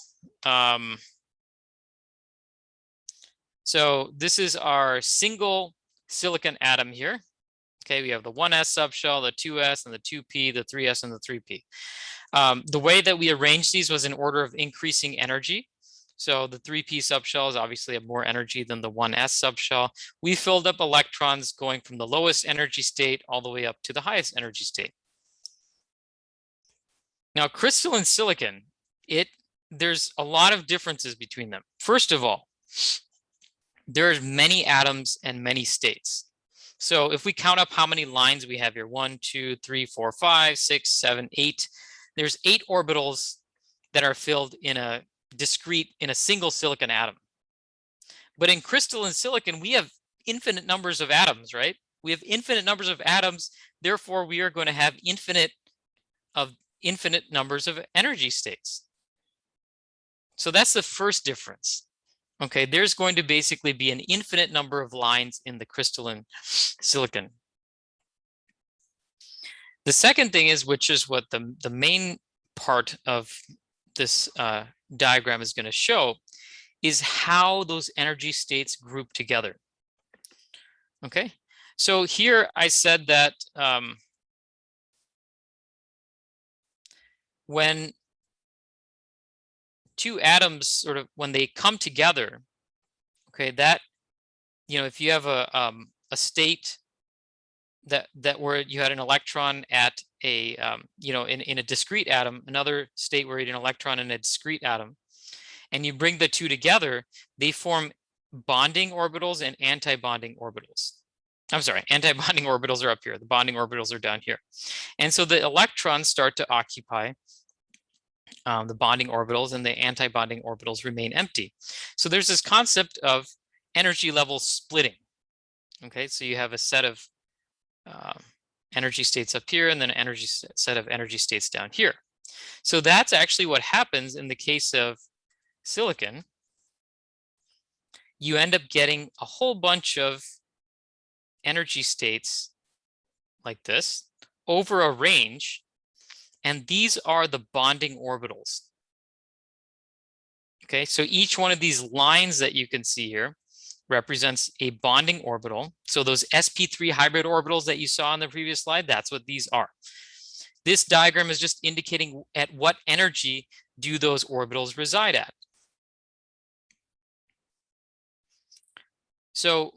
so this is our single silicon atom here. Okay, we have the 1s subshell, the 2s, and the 2p, the 3s, and the 3p. The way that we arranged these was in order of increasing energy. So the 3p subshells obviously have more energy than the 1s subshell. We filled up electrons going from the lowest energy state all the way up to the highest energy state. Now, crystalline silicon, there's a lot of differences between them. First of all, there's many atoms and many states. So if we count up how many lines we have here, 1, 2, 3, 4, 5, 6, 7, 8, there's 8 orbitals that are filled in a single silicon atom. But in crystalline silicon, we have infinite numbers of atoms, right? We have infinite numbers of atoms. Therefore, we are going to have infinite numbers of energy states. So that's the first difference. Okay, there's going to basically be an infinite number of lines in the crystalline silicon. The second thing is, which is what the main part of this diagram is going to show, is how those energy states group together. Okay, so here I said that when two atoms sort of, when they come together, okay, that, you know, if you have a state that where you had an electron at a, you know, in a discrete atom, another state where you had an electron in a discrete atom, and you bring the two together, they form bonding orbitals and anti-bonding orbitals. I'm sorry, anti-bonding orbitals are up here. The bonding orbitals are down here. And so the electrons start to occupy the bonding orbitals, and the anti-bonding orbitals remain empty. So there's this concept of energy level splitting. Okay, so you have a set of energy states up here, and then an set of energy states down here. So that's actually what happens in the case of silicon. You end up getting a whole bunch of energy states like this over a range, and these are the bonding orbitals. Okay, so each one of these lines that you can see here represents a bonding orbital. So those sp3 hybrid orbitals that you saw on the previous slide, that's what these are. This diagram is just indicating at what energy do those orbitals reside at. So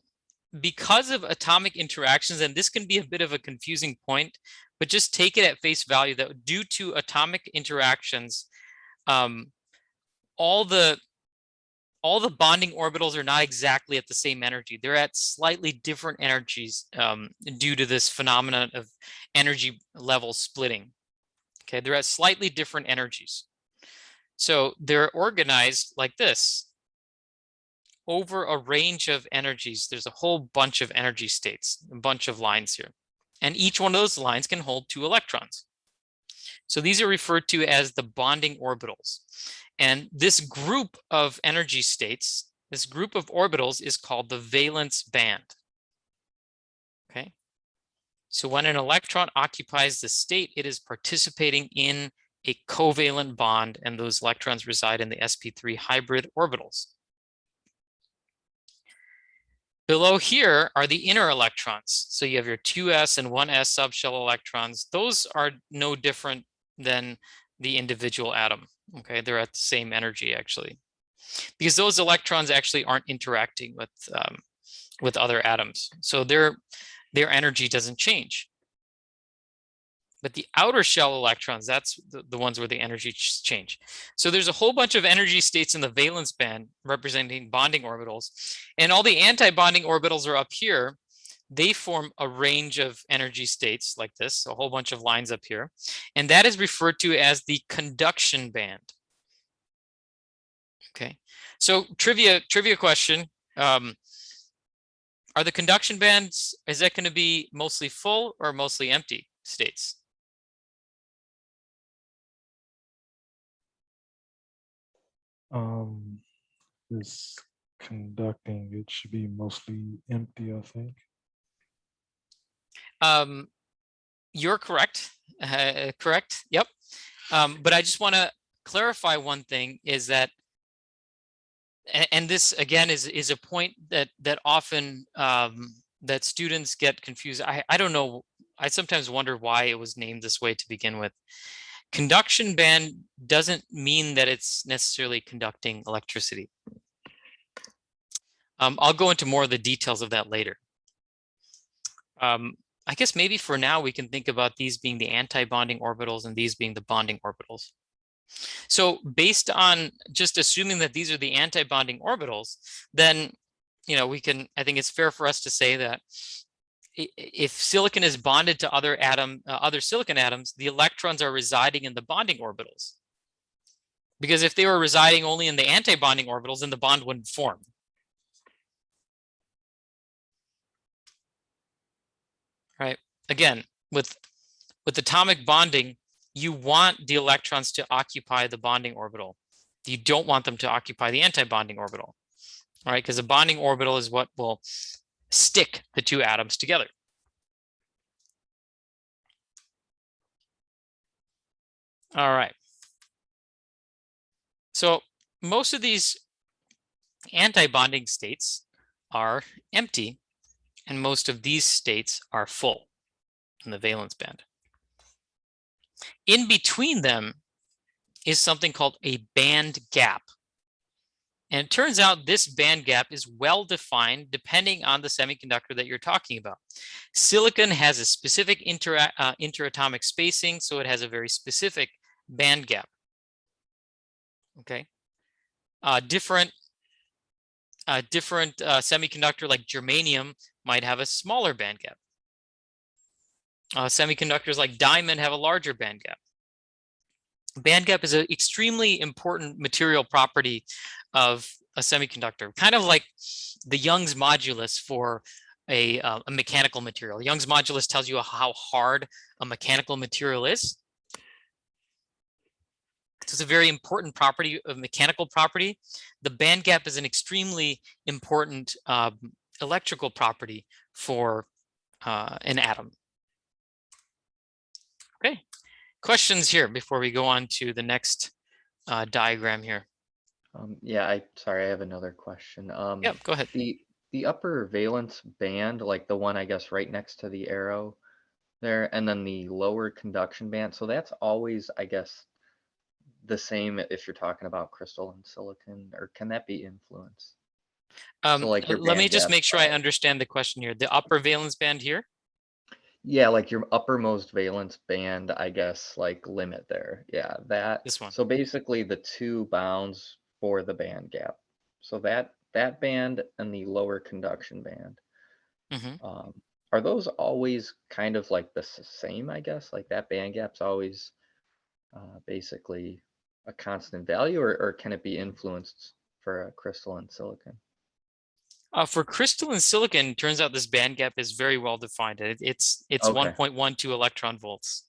because of atomic interactions, and this can be a bit of a confusing point, but just take it at face value that due to atomic interactions, all the bonding orbitals are not exactly at the same energy. They're at slightly different energies due to this phenomenon of energy level splitting. Okay, they're at slightly different energies. So they're organized like this. Over a range of energies, there's a whole bunch of energy states, a bunch of lines here. And each one of those lines can hold 2 electrons. So these are referred to as the bonding orbitals. And this group of energy states, this group of orbitals, is called the valence band. Okay. So when an electron occupies the state, it is participating in a covalent bond, and those electrons reside in the sp3 hybrid orbitals. Below here are the inner electrons. So you have your 2s and 1s subshell electrons. Those are no different than the individual atom. Okay, they're at the same energy actually, because those electrons actually aren't interacting with other atoms. So their energy doesn't change. But the outer shell electrons, that's the ones where the energy change. So there's a whole bunch of energy states in the valence band representing bonding orbitals, and all the anti-bonding orbitals are up here. They form a range of energy states like this, a whole bunch of lines up here, and that is referred to as the conduction band. Okay, so trivia question. Are the conduction bands, is that going to be mostly full or mostly empty states? This conducting, it should be mostly empty, I think. You're correct. Correct. Yep. But I just want to clarify one thing, is that, and this again is a point that often that students get confused. I don't know. I sometimes wonder why it was named this way to begin with. Conduction band doesn't mean that it's necessarily conducting electricity. I'll go into more of the details of that later. I guess maybe for now we can think about these being the anti-bonding orbitals and these being the bonding orbitals. So based on just assuming that these are the anti-bonding orbitals, then, you know, we can, I think it's fair for us to say that if silicon is bonded to other silicon atoms, the electrons are residing in the bonding orbitals. Because if they were residing only in the anti-bonding orbitals, then the bond wouldn't form. Right. Again, with atomic bonding, you want the electrons to occupy the bonding orbital. You don't want them to occupy the anti-bonding orbital. All right, because the bonding orbital is what will stick the two atoms together. All right. So most of these Antibonding states are empty, and most of these states are full in the valence band. In between them is something called a band gap. And it turns out this band gap is well defined depending on the semiconductor that you're talking about. Silicon has a specific interatomic spacing, so it has a very specific band gap. Okay. Different semiconductor like germanium might have a smaller band gap. Semiconductors like diamond have a larger band gap. Band gap is an extremely important material property of a semiconductor, kind of like the Young's modulus for a mechanical material. Young's modulus tells you how hard a mechanical material is. It's a very important property, a mechanical property. The band gap is an extremely important electrical property for an atom. Okay, questions here before we go on to the next diagram here. Yeah, sorry, I have another question. Yeah, go ahead. The upper valence band, like the one I guess right next to the arrow there, and then the lower conduction band. So that's always, I guess, the same if you're talking about crystalline silicon, or can that be influenced? So like your Let me band just gap make sure I size. understand the question here. The upper valence band here? Yeah, like your uppermost valence band, I guess, like limit there. Yeah, that. This one. So basically the two bounds for the band gap. So that band and the lower conduction band. Mm-hmm. Are those always kind of like the same, I guess? Like that band gap's always basically a constant value, or can it be influenced for a crystalline silicon? For crystalline silicon, turns out this band gap is very well defined. It's Okay. 1.12 electron volts.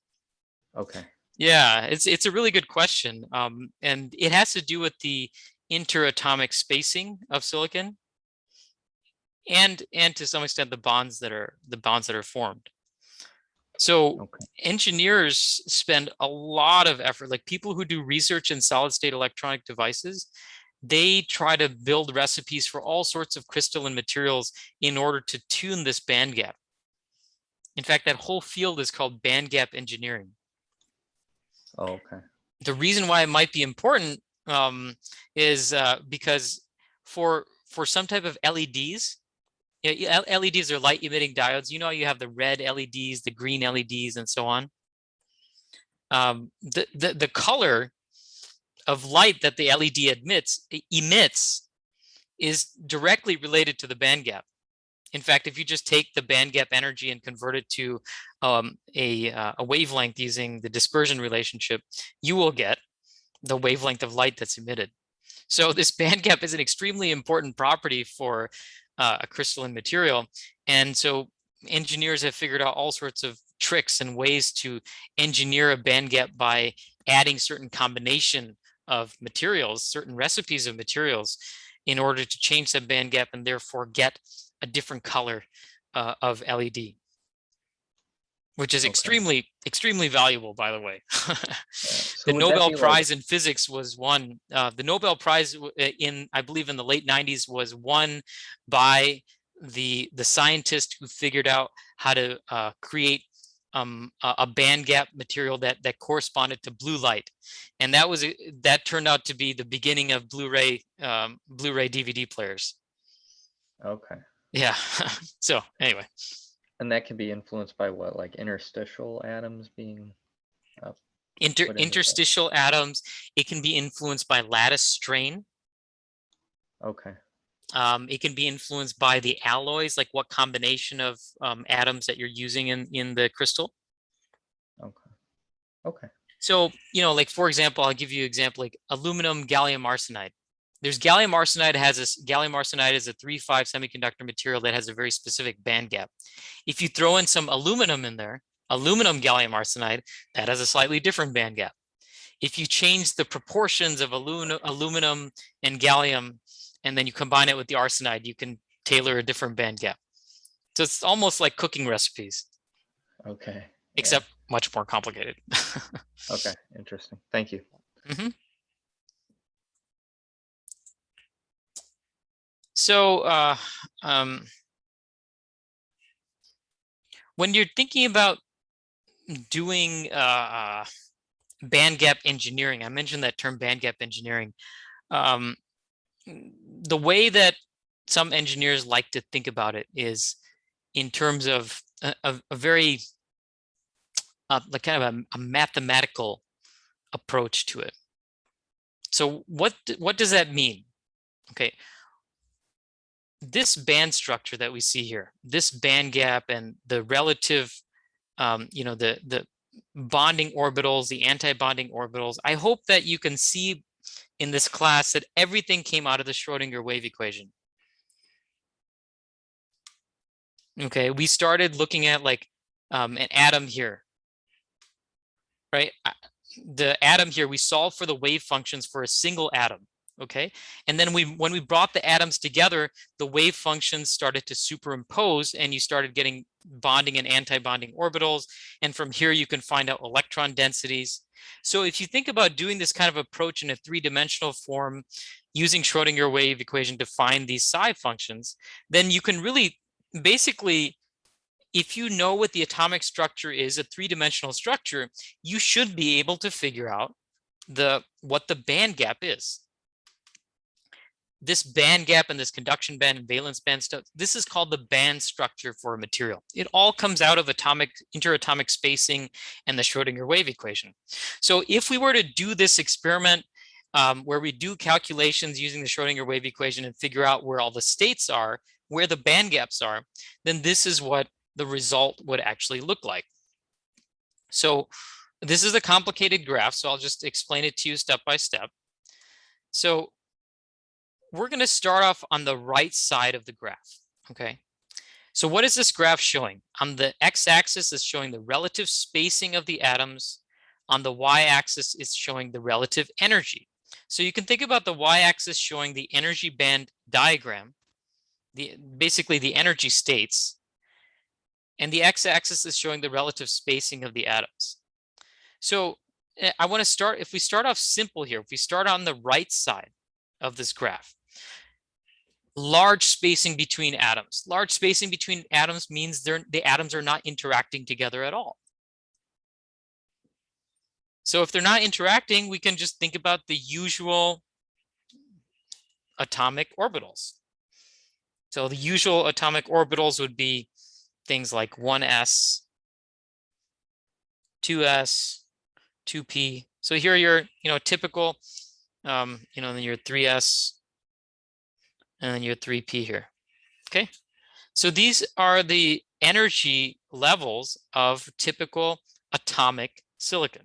Okay. Yeah, it's a really good question, and it has to do with the interatomic spacing of silicon, and to some extent the bonds that are formed. So Okay. engineers spend a lot of effort, like people who do research in solid state electronic devices, they try to build recipes for all sorts of crystalline materials in order to tune this band gap. In fact, that whole field is called band gap engineering. Oh, okay. The reason why it might be important is because for some type of LEDs, LEDs are light emitting diodes. You know, you have the red LEDs, the green LEDs, and so on. The color of light that the LED emits is directly related to the band gap. In fact, if you just take the band gap energy and convert it to a wavelength using the dispersion relationship, you will get the wavelength of light that's emitted. So this band gap is an extremely important property for a crystalline material. And so engineers have figured out all sorts of tricks and ways to engineer a band gap by adding certain combination of materials, certain recipes of materials, in order to change the band gap and therefore get a different color of LED, which is Okay. extremely valuable, by the way. Yeah. The So would that Nobel be like, Prize in Physics was won. The Nobel Prize I believe in the late 90s was won by the scientist who figured out how to create a band gap material that corresponded to blue light, and that turned out to be the beginning of Blu-ray DVD players. okay. Yeah. So anyway, And that can be influenced by what, like interstitial atoms being put into that? interstitial atoms. It can be influenced by lattice strain. Okay. It can be influenced by the alloys, like what combination of atoms that you're using in the crystal. Okay. Okay. So, like for example, I'll give you an example, like aluminum gallium arsenide. There's gallium arsenide gallium arsenide is a 3,5 semiconductor material that has a very specific band gap. If you throw in some aluminum in there, aluminum gallium arsenide, that has a slightly different band gap. If you change the proportions of aluminum and gallium, and then you combine it with the arsenide, you can tailor a different band gap. So it's almost like cooking recipes, Okay. Yeah. except much more complicated. Okay. Interesting. Thank you. Mm-hmm. So when you're thinking about doing band gap engineering, I mentioned that term band gap engineering. The way that some engineers like to think about it is in terms of a very like kind of a mathematical approach to it. So what does that mean? Okay, this band structure that we see here, this band gap and the relative, you know, the bonding orbitals, the anti-bonding orbitals. I hope that you can see in this class that everything came out of the Schrodinger wave equation. Okay, we started looking at like an atom here, right? The atom here, we solved for the wave functions for a single atom. Okay, and then when we brought the atoms together, the wave functions started to superimpose, and you started getting bonding and anti-bonding orbitals. And from here, you can find out electron densities. So if you think about doing this kind of approach in a three-dimensional form, using Schrodinger wave equation to find these psi functions, then you can really basically, if you know what the atomic structure is, a three-dimensional structure, you should be able to figure out what the band gap is. This band gap and this conduction band and valence band stuff, this is called the band structure for a material. It all comes out of interatomic spacing and the Schrodinger wave equation. So if we were to do this experiment where we do calculations using the Schrodinger wave equation and figure out where all the states are, where the band gaps are, then this is what the result would actually look like. So this is a complicated graph, so I'll just explain it to you step by step. So we're going to start off on the right side of the graph. Okay, so what is this graph showing? On the x-axis is showing the relative spacing of the atoms. On the y-axis is showing the relative energy. So you can think about the y-axis showing the energy band diagram, basically the energy states, and the x-axis is showing the relative spacing of the atoms. So I want to start, if we start off simple here, if we start on the right side of this graph, large spacing between atoms. Large spacing between atoms means the atoms are not interacting together at all. So if they're not interacting, we can just think about the usual atomic orbitals. So the usual atomic orbitals would be things like 1s, 2s, 2p. So here are your, typical, then your 3s, and then your 3p here. Okay, so these are the energy levels of typical atomic silicon.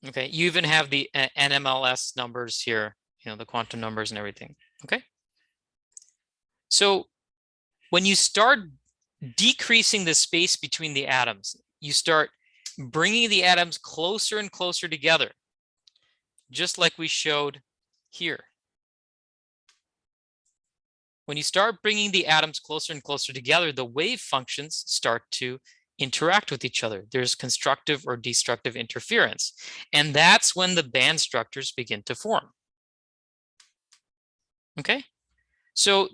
Okay, you even have the NMLS numbers here, the quantum numbers and everything. Okay, so when you start decreasing the space between the atoms, you start bringing the atoms closer and closer together, just like we showed here. When you start bringing the atoms closer and closer together, the wave functions start to interact with each other. There's constructive or destructive interference. And that's when the band structures begin to form. Okay, so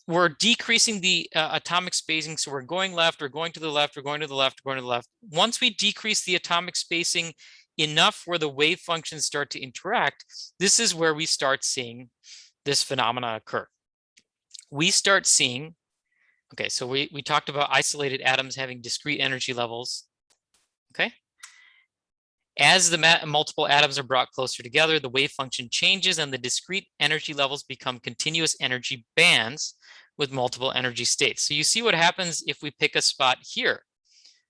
we're decreasing the atomic spacing. So we're going left, we're going to the left, we're going to the left, we're going to the left. Once we decrease the atomic spacing enough where the wave functions start to interact, this is where we start seeing this phenomena occur. We start seeing, okay, so we talked about isolated atoms having discrete energy levels. Okay, as the multiple atoms are brought closer together, the wave function changes and the discrete energy levels become continuous energy bands with multiple energy states. So you see what happens if we pick a spot here,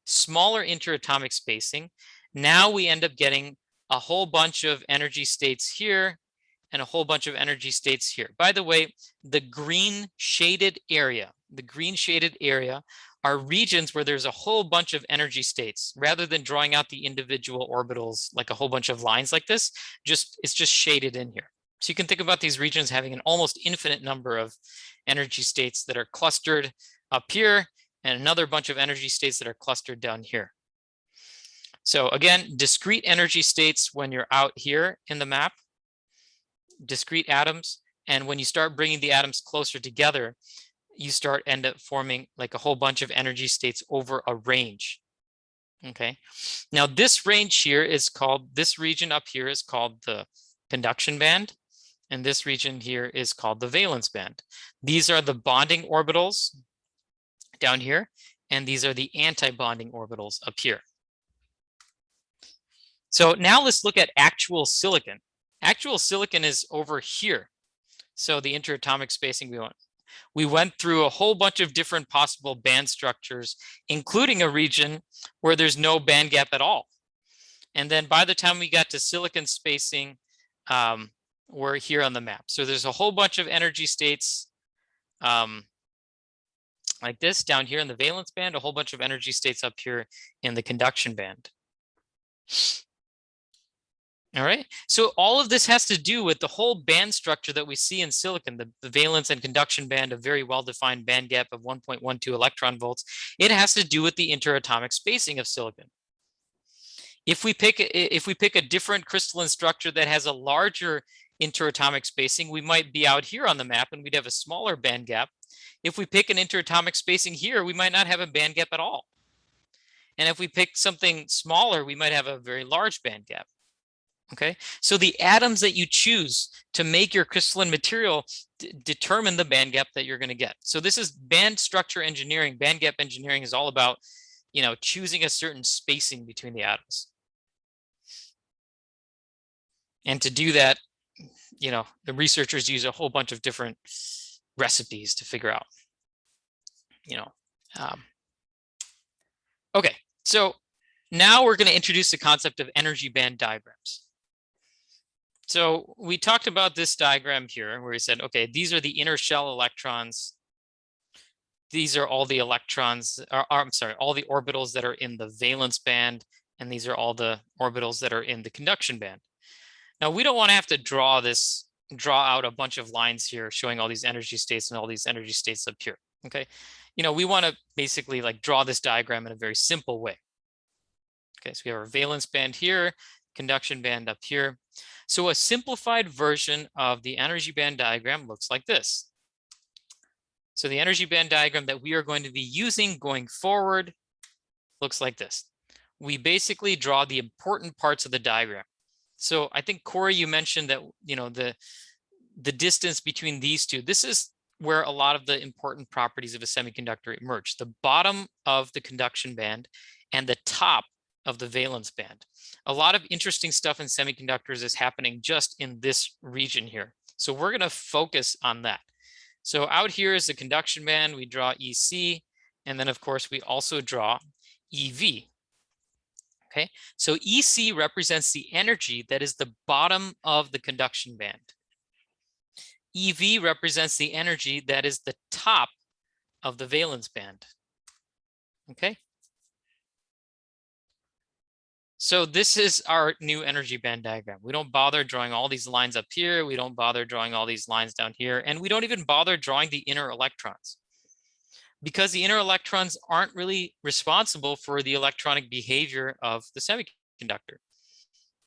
smaller interatomic spacing. Now we end up getting a whole bunch of energy states here and a whole bunch of energy states here. By the way, the green shaded area are regions where there's a whole bunch of energy states. Rather than drawing out the individual orbitals like a whole bunch of lines like this, it's just shaded in here. So you can think about these regions having an almost infinite number of energy states that are clustered up here and another bunch of energy states that are clustered down here. So again, discrete energy states when you're out here in the map, discrete atoms, And when you start bringing the atoms closer together, you end up forming like a whole bunch of energy states over a range. Okay. Now this range here is called, this region up here is called the conduction band. And this region here is called the valence band. These are the bonding orbitals down here. And these are the anti-bonding orbitals up here. So now let's look at actual silicon. Actual silicon is over here. So the interatomic spacing we went through a whole bunch of different possible band structures, including a region where there's no band gap at all. And then by the time we got to silicon spacing, we're here on the map. So there's a whole bunch of energy states like this down here in the valence band, a whole bunch of energy states up here in the conduction band. All right, so all of this has to do with the whole band structure that we see in silicon, the valence and conduction band, a very well-defined band gap of 1.12 electron volts. It has to do with the interatomic spacing of silicon. If we pick a different crystalline structure that has a larger interatomic spacing, we might be out here on the map and we'd have a smaller band gap. If we pick an interatomic spacing here, we might not have a band gap at all. And if we pick something smaller, we might have a very large band gap. Okay, so the atoms that you choose to make your crystalline material determine the band gap that you're going to get. So this is band structure engineering. Band gap engineering is all about, you know, choosing a certain spacing between the atoms. And to do that, you know, the researchers use a whole bunch of different recipes to figure out, you know. Okay, so now we're going to introduce the concept of energy band diagrams. So we talked about this diagram here where we said, okay, these are the inner shell electrons. These are all the electrons, I'm sorry, all the orbitals that are in the valence band, and these are all the orbitals that are in the conduction band. Now we don't want to have to draw out a bunch of lines here showing all these energy states and all these energy states up here. Okay, you know, we want to basically like draw this diagram in a very simple way. Okay, so we have our valence band here, conduction band up here. So a simplified version of the energy band diagram looks like this. So the energy band diagram that we are going to be using going forward looks like this. We basically draw the important parts of the diagram. So I think, Corey, you mentioned that, you know, the distance between these two, this is where a lot of the important properties of a semiconductor emerge. The bottom of the conduction band and the top of the valence band. A lot of interesting stuff in semiconductors is happening just in this region here. So we're going to focus on that. So out here is the conduction band. We draw EC, and then of course we also draw EV. Okay, so EC represents the energy that is the bottom of the conduction band. EV represents the energy that is the top of the valence band. Okay. So this is our new energy band diagram. We don't bother drawing all these lines up here. We don't bother drawing all these lines down here. And we don't even bother drawing the inner electrons, because the inner electrons aren't really responsible for the electronic behavior of the semiconductor.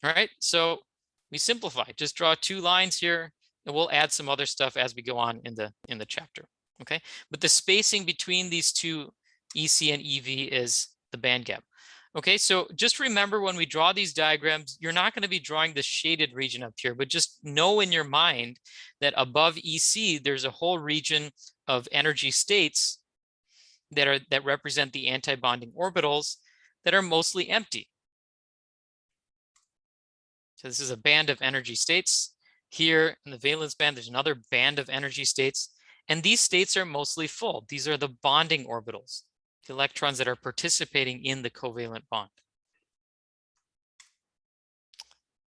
All right, so we simplify. Just draw two lines here, and we'll add some other stuff as we go on in the chapter. Okay, but the spacing between these two, EC and EV, is the band gap. Okay, so just remember when we draw these diagrams, you're not going to be drawing the shaded region up here, but just know in your mind that above EC, there's a whole region of energy states that represent the anti-bonding orbitals that are mostly empty. So this is a band of energy states. Here in the valence band, there's another band of energy states, and these states are mostly full. These are the bonding orbitals, the electrons that are participating in the covalent bond.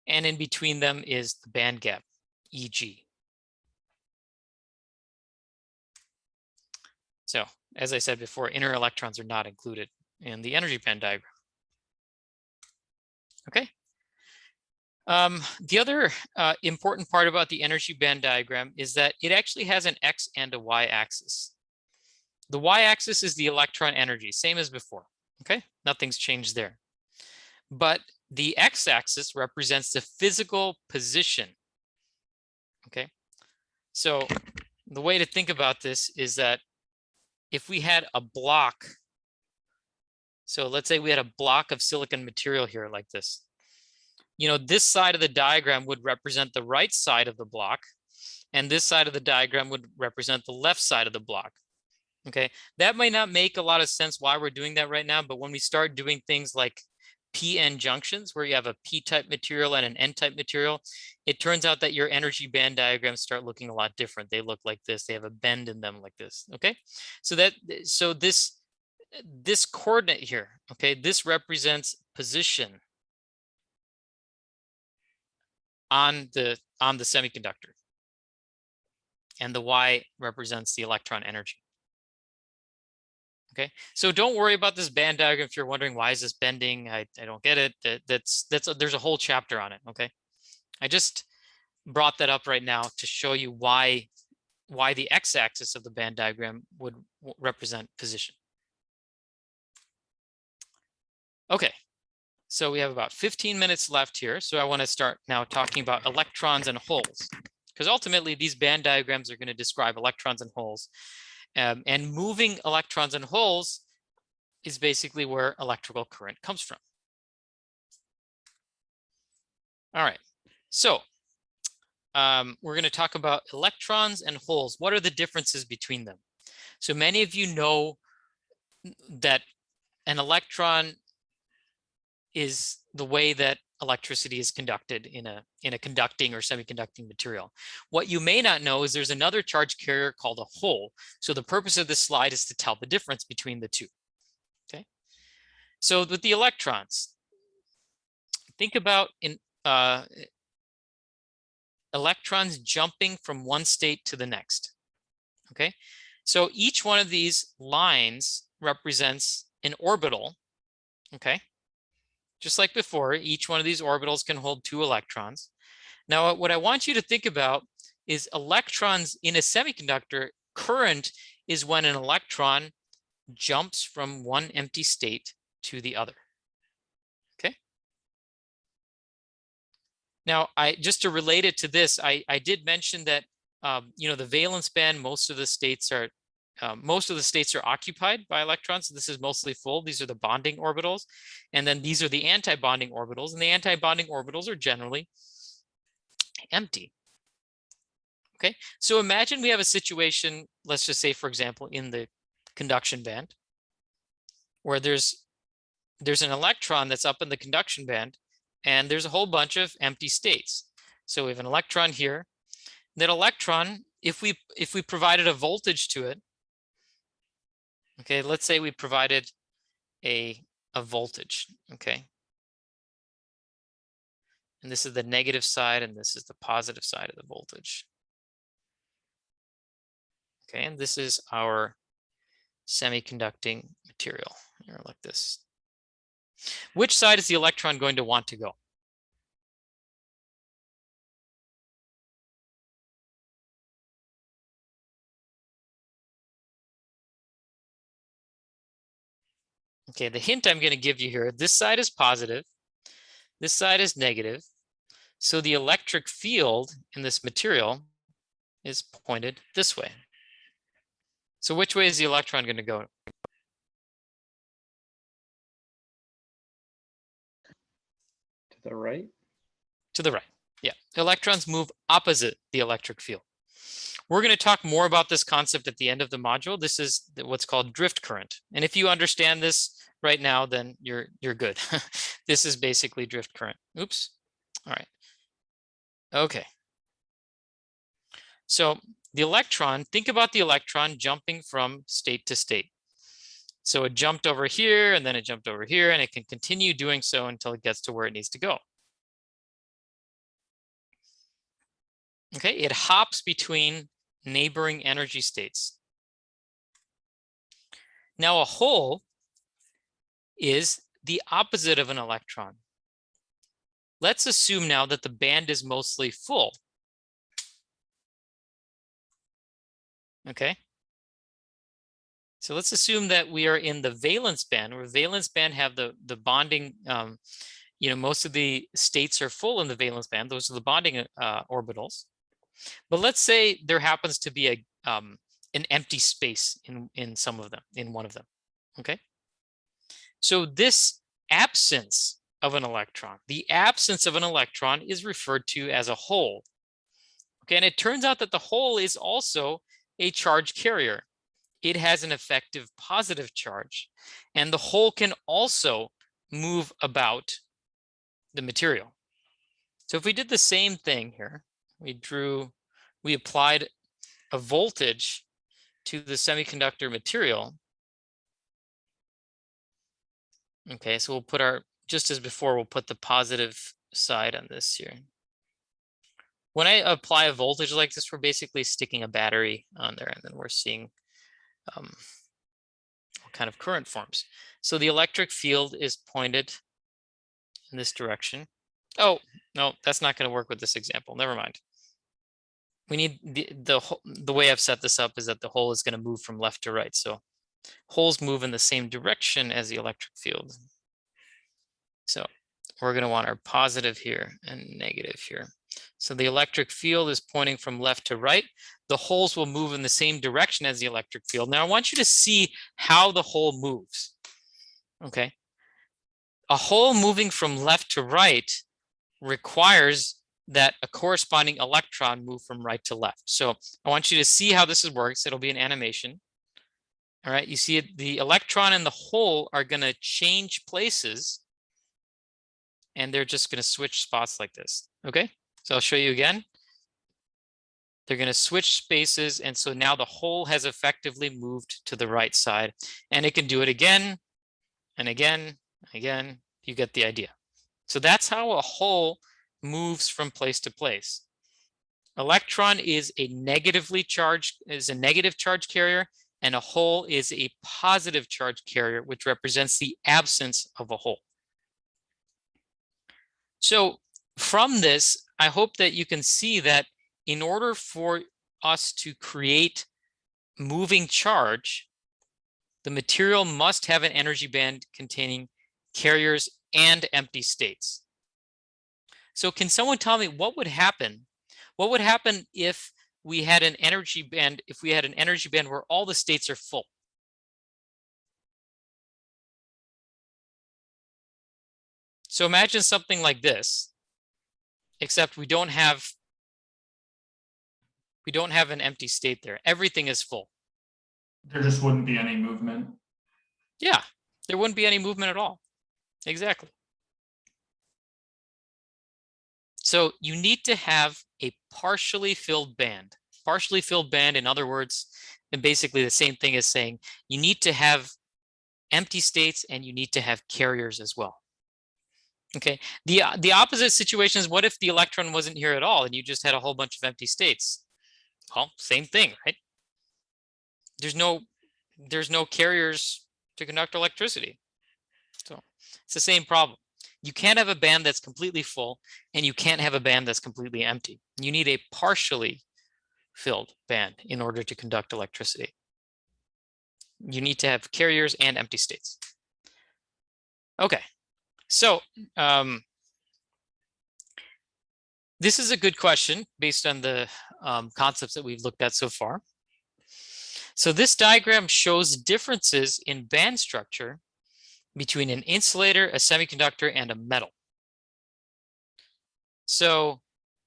And in between them is the band gap, EG. So as I said before, inner electrons are not included in the energy band diagram. Okay. The other important part about the energy band diagram is that it actually has an X and a Y axis. The y-axis is the electron energy, same as before, okay? Nothing's changed there. But the x-axis represents the physical position, okay? So the way to think about this is that if we had a block, so let's say we had a block of silicon material here like this. You know, this side of the diagram would represent the right side of the block, and this side of the diagram would represent the left side of the block. Okay, that might not make a lot of sense why we're doing that right now, but when we start doing things like p-n junctions, where you have a p-type material and an n-type material, it turns out that your energy band diagrams start looking a lot different. They look like this. They have a bend in them like this. Okay, so this coordinate here, okay, this represents position on the semiconductor, and the y represents the electron energy. Okay, so don't worry about this band diagram if you're wondering why is this bending. I don't get it. There's a whole chapter on it. Okay, I just brought that up right now to show you why the x-axis of the band diagram would represent position. Okay, so we have about 15 minutes left here. So I want to start now talking about electrons and holes, because ultimately these band diagrams are going to describe electrons and holes. And moving electrons and holes is basically where electrical current comes from. All right, so we're going to talk about electrons and holes. What are the differences between them? So many of you know that an electron is the way that electricity is conducted in a conducting or semiconducting material. What you may not know is there's another charge carrier called a hole. So the purpose of this slide is to tell the difference between the two. Okay, so with the electrons, think about electrons jumping from one state to the next. Okay, so each one of these lines represents an orbital. Okay, just like before, each one of these orbitals can hold 2 electrons. Now, what I want you to think about is electrons in a semiconductor. Current is when an electron jumps from one empty state to the other. Okay. Now, just to relate it to this, I did mention that you know, the valence band, most of the states are occupied by electrons. So this is mostly full. These are the bonding orbitals. And then these are the anti-bonding orbitals. And the anti-bonding orbitals are generally empty. Okay, so imagine we have a situation, let's just say, for example, in the conduction band, where there's an electron that's up in the conduction band, and there's a whole bunch of empty states. So we have an electron here. That electron, if we provided a voltage to it, okay, let's say we provided a voltage, okay, and this is the negative side and this is the positive side of the voltage. Okay, and this is our semiconducting material here like this. Which side is the electron going to want to go? Okay, the hint I'm going to give you here, this side is positive, this side is negative. So the electric field in this material is pointed this way. So which way is the electron going to go? To the right? To the right. Yeah, electrons move opposite the electric field. We're going to talk more about this concept at the end of the module. This is what's called drift current. And if you understand this right now, then you're good. This is basically drift current. Oops. All right. Okay. So the electron, think about the electron jumping from state to state. So it jumped over here and then it jumped over here, and it can continue doing so until it gets to where it needs to go. Okay, it hops between neighboring energy states. Now a hole is the opposite of an electron. Let's assume now that the band is mostly full. Okay. So let's assume that we are in the valence band, where valence band have the bonding, you know, most of the states are full in the valence band. Those are the bonding orbitals. But let's say there happens to be an empty space in some of them, in one of them. Okay. So this absence of an electron, the absence of an electron is referred to as a hole. Okay, and it turns out that the hole is also a charge carrier. It has an effective positive charge, and the hole can also move about the material. So if we did the same thing here, we applied a voltage to the semiconductor material. Okay, so we'll put just as before, we'll put the positive side on this here. When I apply a voltage like this, we're basically sticking a battery on there, and then we're seeing what kind of current forms. So the electric field is pointed in this direction. Oh, no, that's not going to work with this example. Never mind. We need the way I've set this up is that the hole is going to move from left to right. So holes move in the same direction as the electric field. So we're going to want our positive here and negative here. So the electric field is pointing from left to right. The holes will move in the same direction as the electric field. Now I want you to see how the hole moves. Okay. A hole moving from left to right requires that a corresponding electron move from right to left. So I want you to see how this works. It'll be an animation. All right. You see it, the electron and the hole are going to change places, and they're just going to switch spots like this. Okay. So I'll show you again. They're going to switch spaces, and so now the hole has effectively moved to the right side, and it can do it again and again and again. You get the idea. So that's how a hole moves from place to place. Electron is a negative charge carrier, and a hole is a positive charge carrier, which represents the absence of a hole. So from this, I hope that you can see that in order for us to create moving charge, the material must have an energy band containing carriers and empty states. So can someone tell me what would happen? What would happen if we had an energy band, where all the states are full? So imagine something like this, except we don't have an empty state there. Everything is full. There just wouldn't be any movement. Yeah, there wouldn't be any movement at all. Exactly. So you need to have a partially filled band. Partially filled band, in other words, and basically the same thing as saying you need to have empty states and you need to have carriers as well. Okay, the opposite situation is, what if the electron wasn't here at all and you just had a whole bunch of empty states? Well, same thing, right? There's no carriers to conduct electricity. So it's the same problem. You can't have a band that's completely full, and you can't have a band that's completely empty. You need a partially filled band in order to conduct electricity. You need to have carriers and empty states. Okay, so this is a good question based on the concepts that we've looked at so far. So this diagram shows differences in band structure between an insulator, a semiconductor, and a metal. So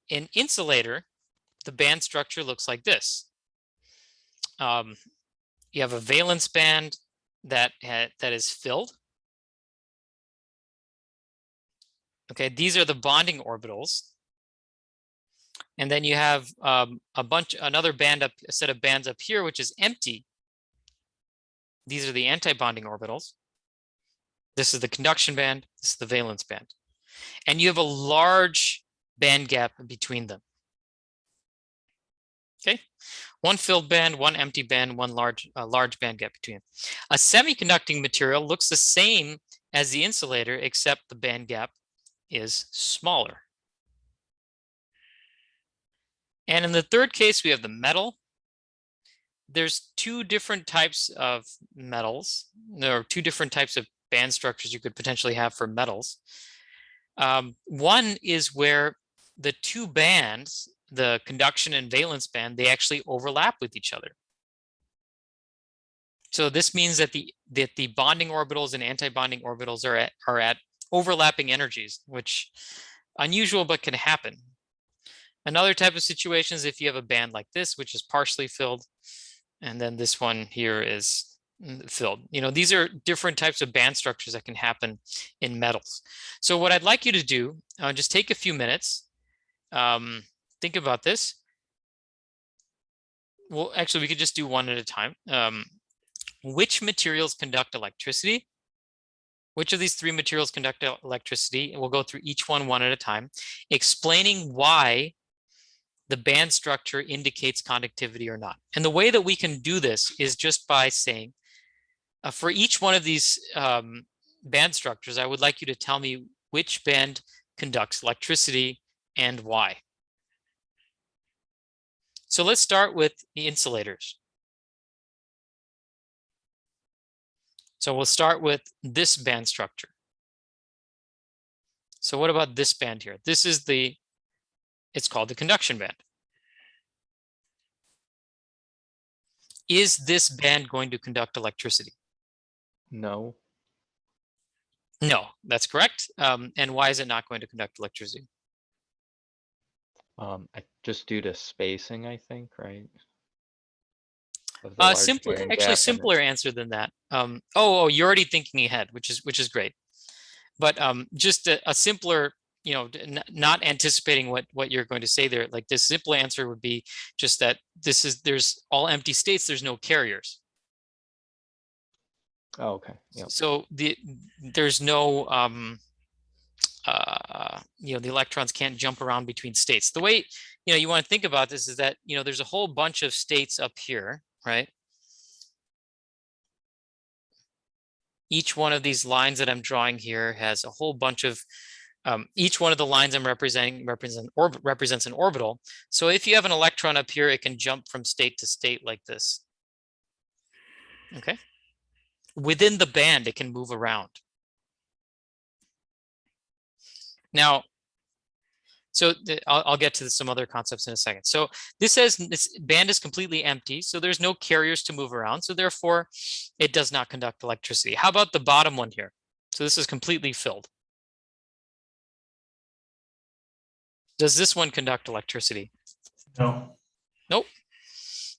in insulator, the band structure looks like this. You have a valence band that is filled. Okay, these are the bonding orbitals. And then you have another band a set of bands up here, which is empty. These are the anti-bonding orbitals. This is the conduction band. This is the valence band. And you have a large band gap between them. Okay, one filled band, one empty band, one large band gap between them. A semiconducting material looks the same as the insulator, except the band gap is smaller. And in the third case, we have the metal. There's two different types of metals. There are two different types of band structures you could potentially have for metals. One is where the two bands the conduction and valence band, they actually overlap with each other. So this means that the bonding orbitals and antibonding orbitals are at overlapping energies, which unusual but can happen. Another type of situation is if you have a band like this, which is partially filled, and then this one here is filled. You know, these are different types of band structures that can happen in metals. So what I'd like you to do, just take a few minutes, think about this. Well, actually, we could just do one at a time. Which materials conduct electricity? Which of these three materials conduct electricity? And we'll go through each one at a time, explaining why the band structure indicates conductivity or not. And the way that we can do this is just by saying, for each one of these band structures, I would like you to tell me which band conducts electricity and why. So let's start with the insulators. So we'll start with this band structure. So what about this band here? This is it's called the conduction band. Is this band going to conduct electricity? No. No, that's correct. And why is it not going to conduct electricity? Just due to spacing, I think, right? Of the large Simpler, band actually gap and simpler answer than that. Oh, you're already thinking ahead, which is great. But just a simpler, you know, not anticipating what you're going to say there. Like this simple answer would be just that there's all empty states. There's no carriers. Oh, okay. Yep. So there's no you know, the electrons can't jump around between states. The way, you know, you want to think about this is that, you know, there's a whole bunch of states up here, right? Each one of these lines that I'm drawing here has a whole bunch of, each one of the lines I'm representing represents an orbital. So if you have an electron up here, it can jump from state to state like this. Okay. Within the band, it can move around. Now, so I'll get to some other concepts in a second. So this says this band is completely empty, so there's no carriers to move around. So therefore, it does not conduct electricity. How about the bottom one here? So this is completely filled. Does this one conduct electricity? No. Nope.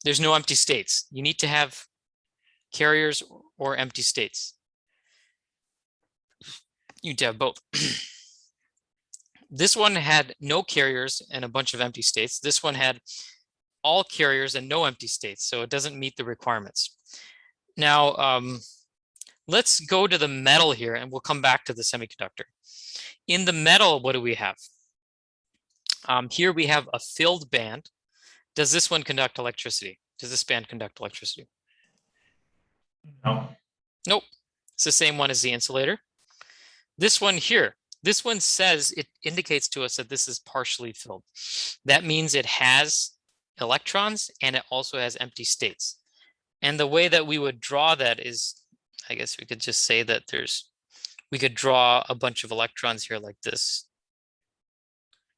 There's no empty states. You need to have carriers or empty states. You need to have both. This one had no carriers and a bunch of empty states. This one had all carriers and no empty states, so it doesn't meet the requirements. Now, let's go to the metal here, and we'll come back to the semiconductor. In the metal, what do we have? Here we have a filled band. Does this one conduct electricity? Does this band conduct electricity? No. Nope. It's the same one as the insulator. This one here, this one says, it indicates to us that this is partially filled. That means it has electrons and it also has empty states. And the way that we would draw that is, I guess we could just say that we could draw a bunch of electrons here like this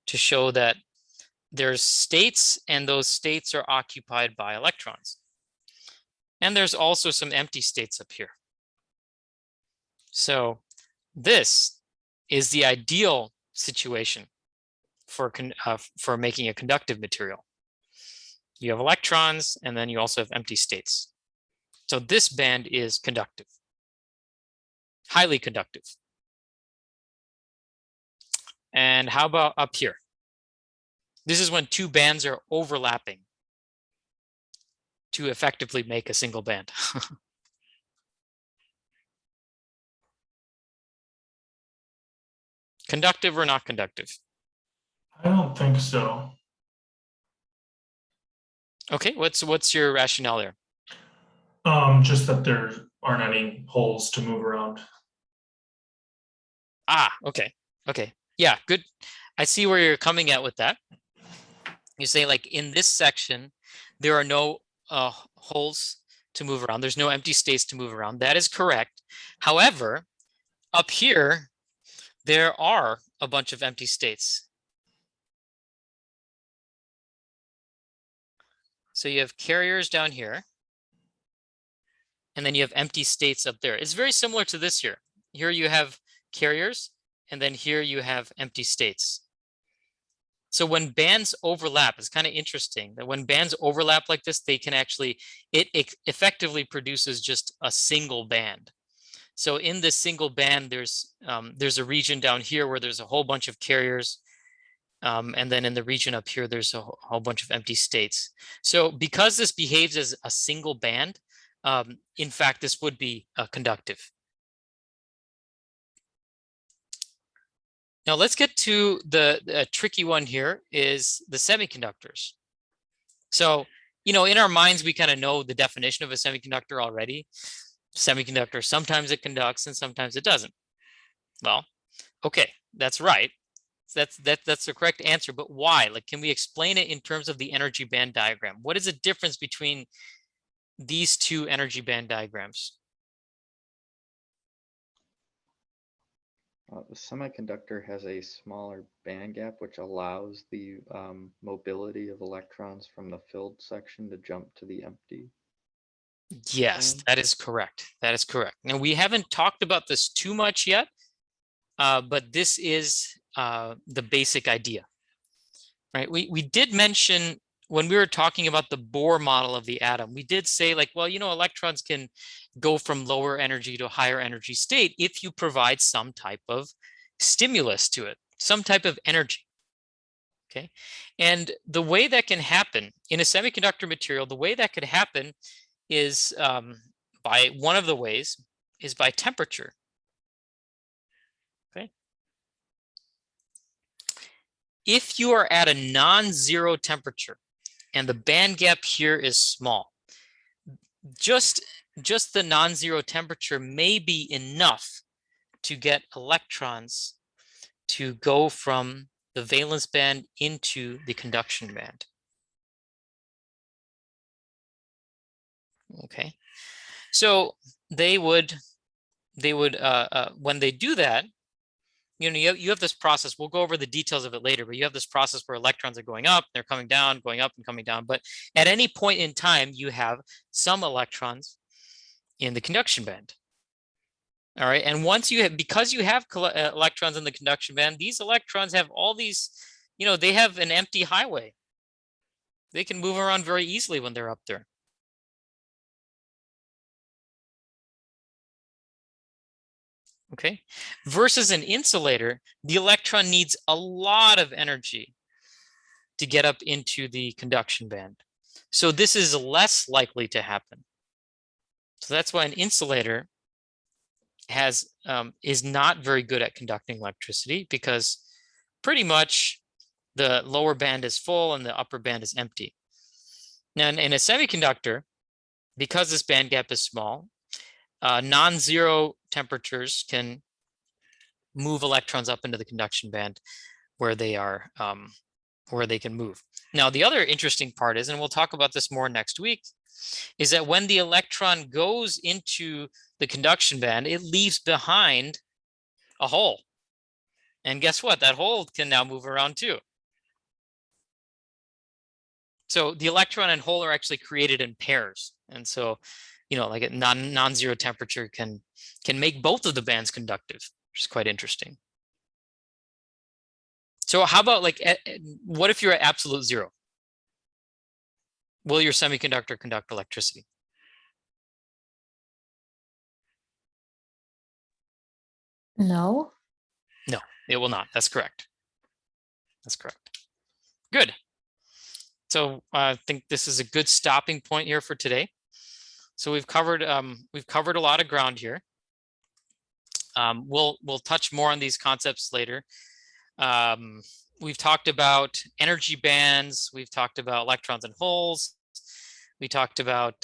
to show that there's states and those states are occupied by electrons. And there's also some empty states up here. So this is the ideal situation for making a conductive material. You have electrons and then you also have empty states. So this band is conductive, highly conductive. And how about up here? This is when two bands are overlapping to effectively make a single band. Conductive or not conductive? I don't think so. Okay, what's your rationale there? Just that there aren't any holes to move around. Ah, okay. Yeah, good. I see where you're coming at with that. You say like in this section, there are no holes to move around. There's no empty states to move around. That is correct. However, up here, there are a bunch of empty states. So you have carriers down here, and then you have empty states up there. It's very similar to this here. Here you have carriers, and then here you have empty states. So when bands overlap, it's kind of interesting that when bands overlap like this, they can actually, it effectively produces just a single band. So in this single band, there's a region down here where there's a whole bunch of carriers. And then in the region up here, there's a whole bunch of empty states. So because this behaves as a single band, in fact, this would be conductive. Now let's get to the tricky one here is the semiconductors. So, you know, in our minds, we kind of know the definition of a semiconductor already. Semiconductor, sometimes it conducts and sometimes it doesn't. Well, okay, that's right. That's the correct answer, but why? Like, can we explain it in terms of the energy band diagram? What is the difference between these two energy band diagrams? The semiconductor has a smaller band gap, which allows the mobility of electrons from the filled section to jump to the empty. Yes, that is correct. That is correct. Now, we haven't talked about this too much yet, but this is the basic idea, right? We did mention when we were talking about the Bohr model of the atom, we did say like, well, you know, electrons can go from lower energy to higher energy state if you provide some type of stimulus to it, some type of energy. Okay. And the way that can happen in a semiconductor material, the way that could happen is by one of the ways is by temperature. Okay. If you are at a non-zero temperature and the band gap here is small, just the non-zero temperature may be enough to get electrons to go from the valence band into the conduction band. Okay, so they would when they do that, you know, you have this process. We'll go over the details of it later, but you have this process where electrons are going up, they're coming down, going up and coming down. But at any point in time, you have some electrons in the conduction band. All right, and once you have, because you have electrons in the conduction band, these electrons have all these, you know, they have an empty highway. They can move around very easily when they're up there. Okay, versus an insulator, the electron needs a lot of energy to get up into the conduction band. So this is less likely to happen. So that's why an insulator has is not very good at conducting electricity, because pretty much the lower band is full and the upper band is empty. Now in a semiconductor, because this band gap is small, non-zero temperatures can move electrons up into the conduction band where they are where they can move. Now the other interesting part is, and we'll talk about this more next week, is that when the electron goes into the conduction band, it leaves behind a hole. And guess what? That hole can now move around too. So the electron and hole are actually created in pairs. And so, you know, like at non-zero temperature can make both of the bands conductive, which is quite interesting. So how about like, what if you're at absolute zero? Will your semiconductor conduct electricity? No. No, it will not. That's correct. That's correct. Good. So I think this is a good stopping point here for today. So we've covered a lot of ground here. We'll touch more on these concepts later. We've talked about energy bands. We've talked about electrons and holes. We talked about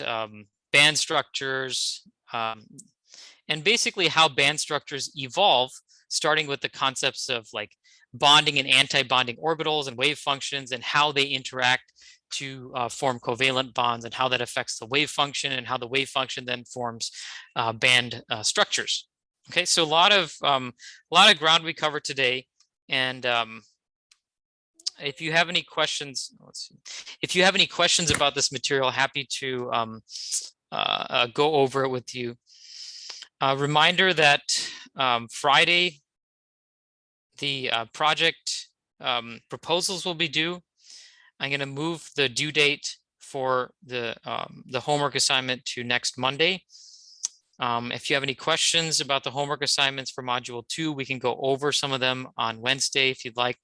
band structures, and basically how band structures evolve, starting with the concepts of like bonding and anti-bonding orbitals and wave functions and how they interact to form covalent bonds and how that affects the wave function and how the wave function then forms band structures. Okay, so a lot of ground we covered today, and if you have any questions, let's see. If you have any questions about this material, happy to go over it with you. Reminder that Friday, the project proposals will be due. I'm going to move the due date for the homework assignment to next Monday. If you have any questions about the homework assignments for Module 2, we can go over some of them on Wednesday if you'd like,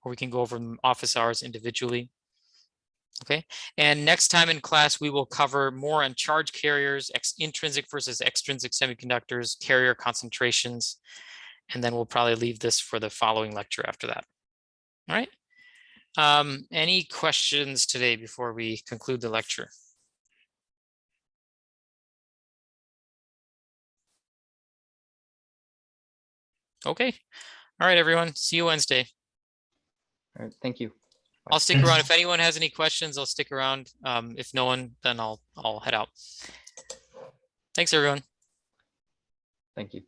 or we can go over them office hours individually. Okay, and next time in class, we will cover more on charge carriers, intrinsic versus extrinsic semiconductors, carrier concentrations, and then we'll probably leave this for the following lecture after that. All right. Any questions today before we conclude the lecture? Okay. All right, everyone. See you Wednesday. All right, thank you. I'll stick Thanks. around. If anyone has any questions, I'll stick around. If no one, then I'll head out. Thanks, everyone. Thank you.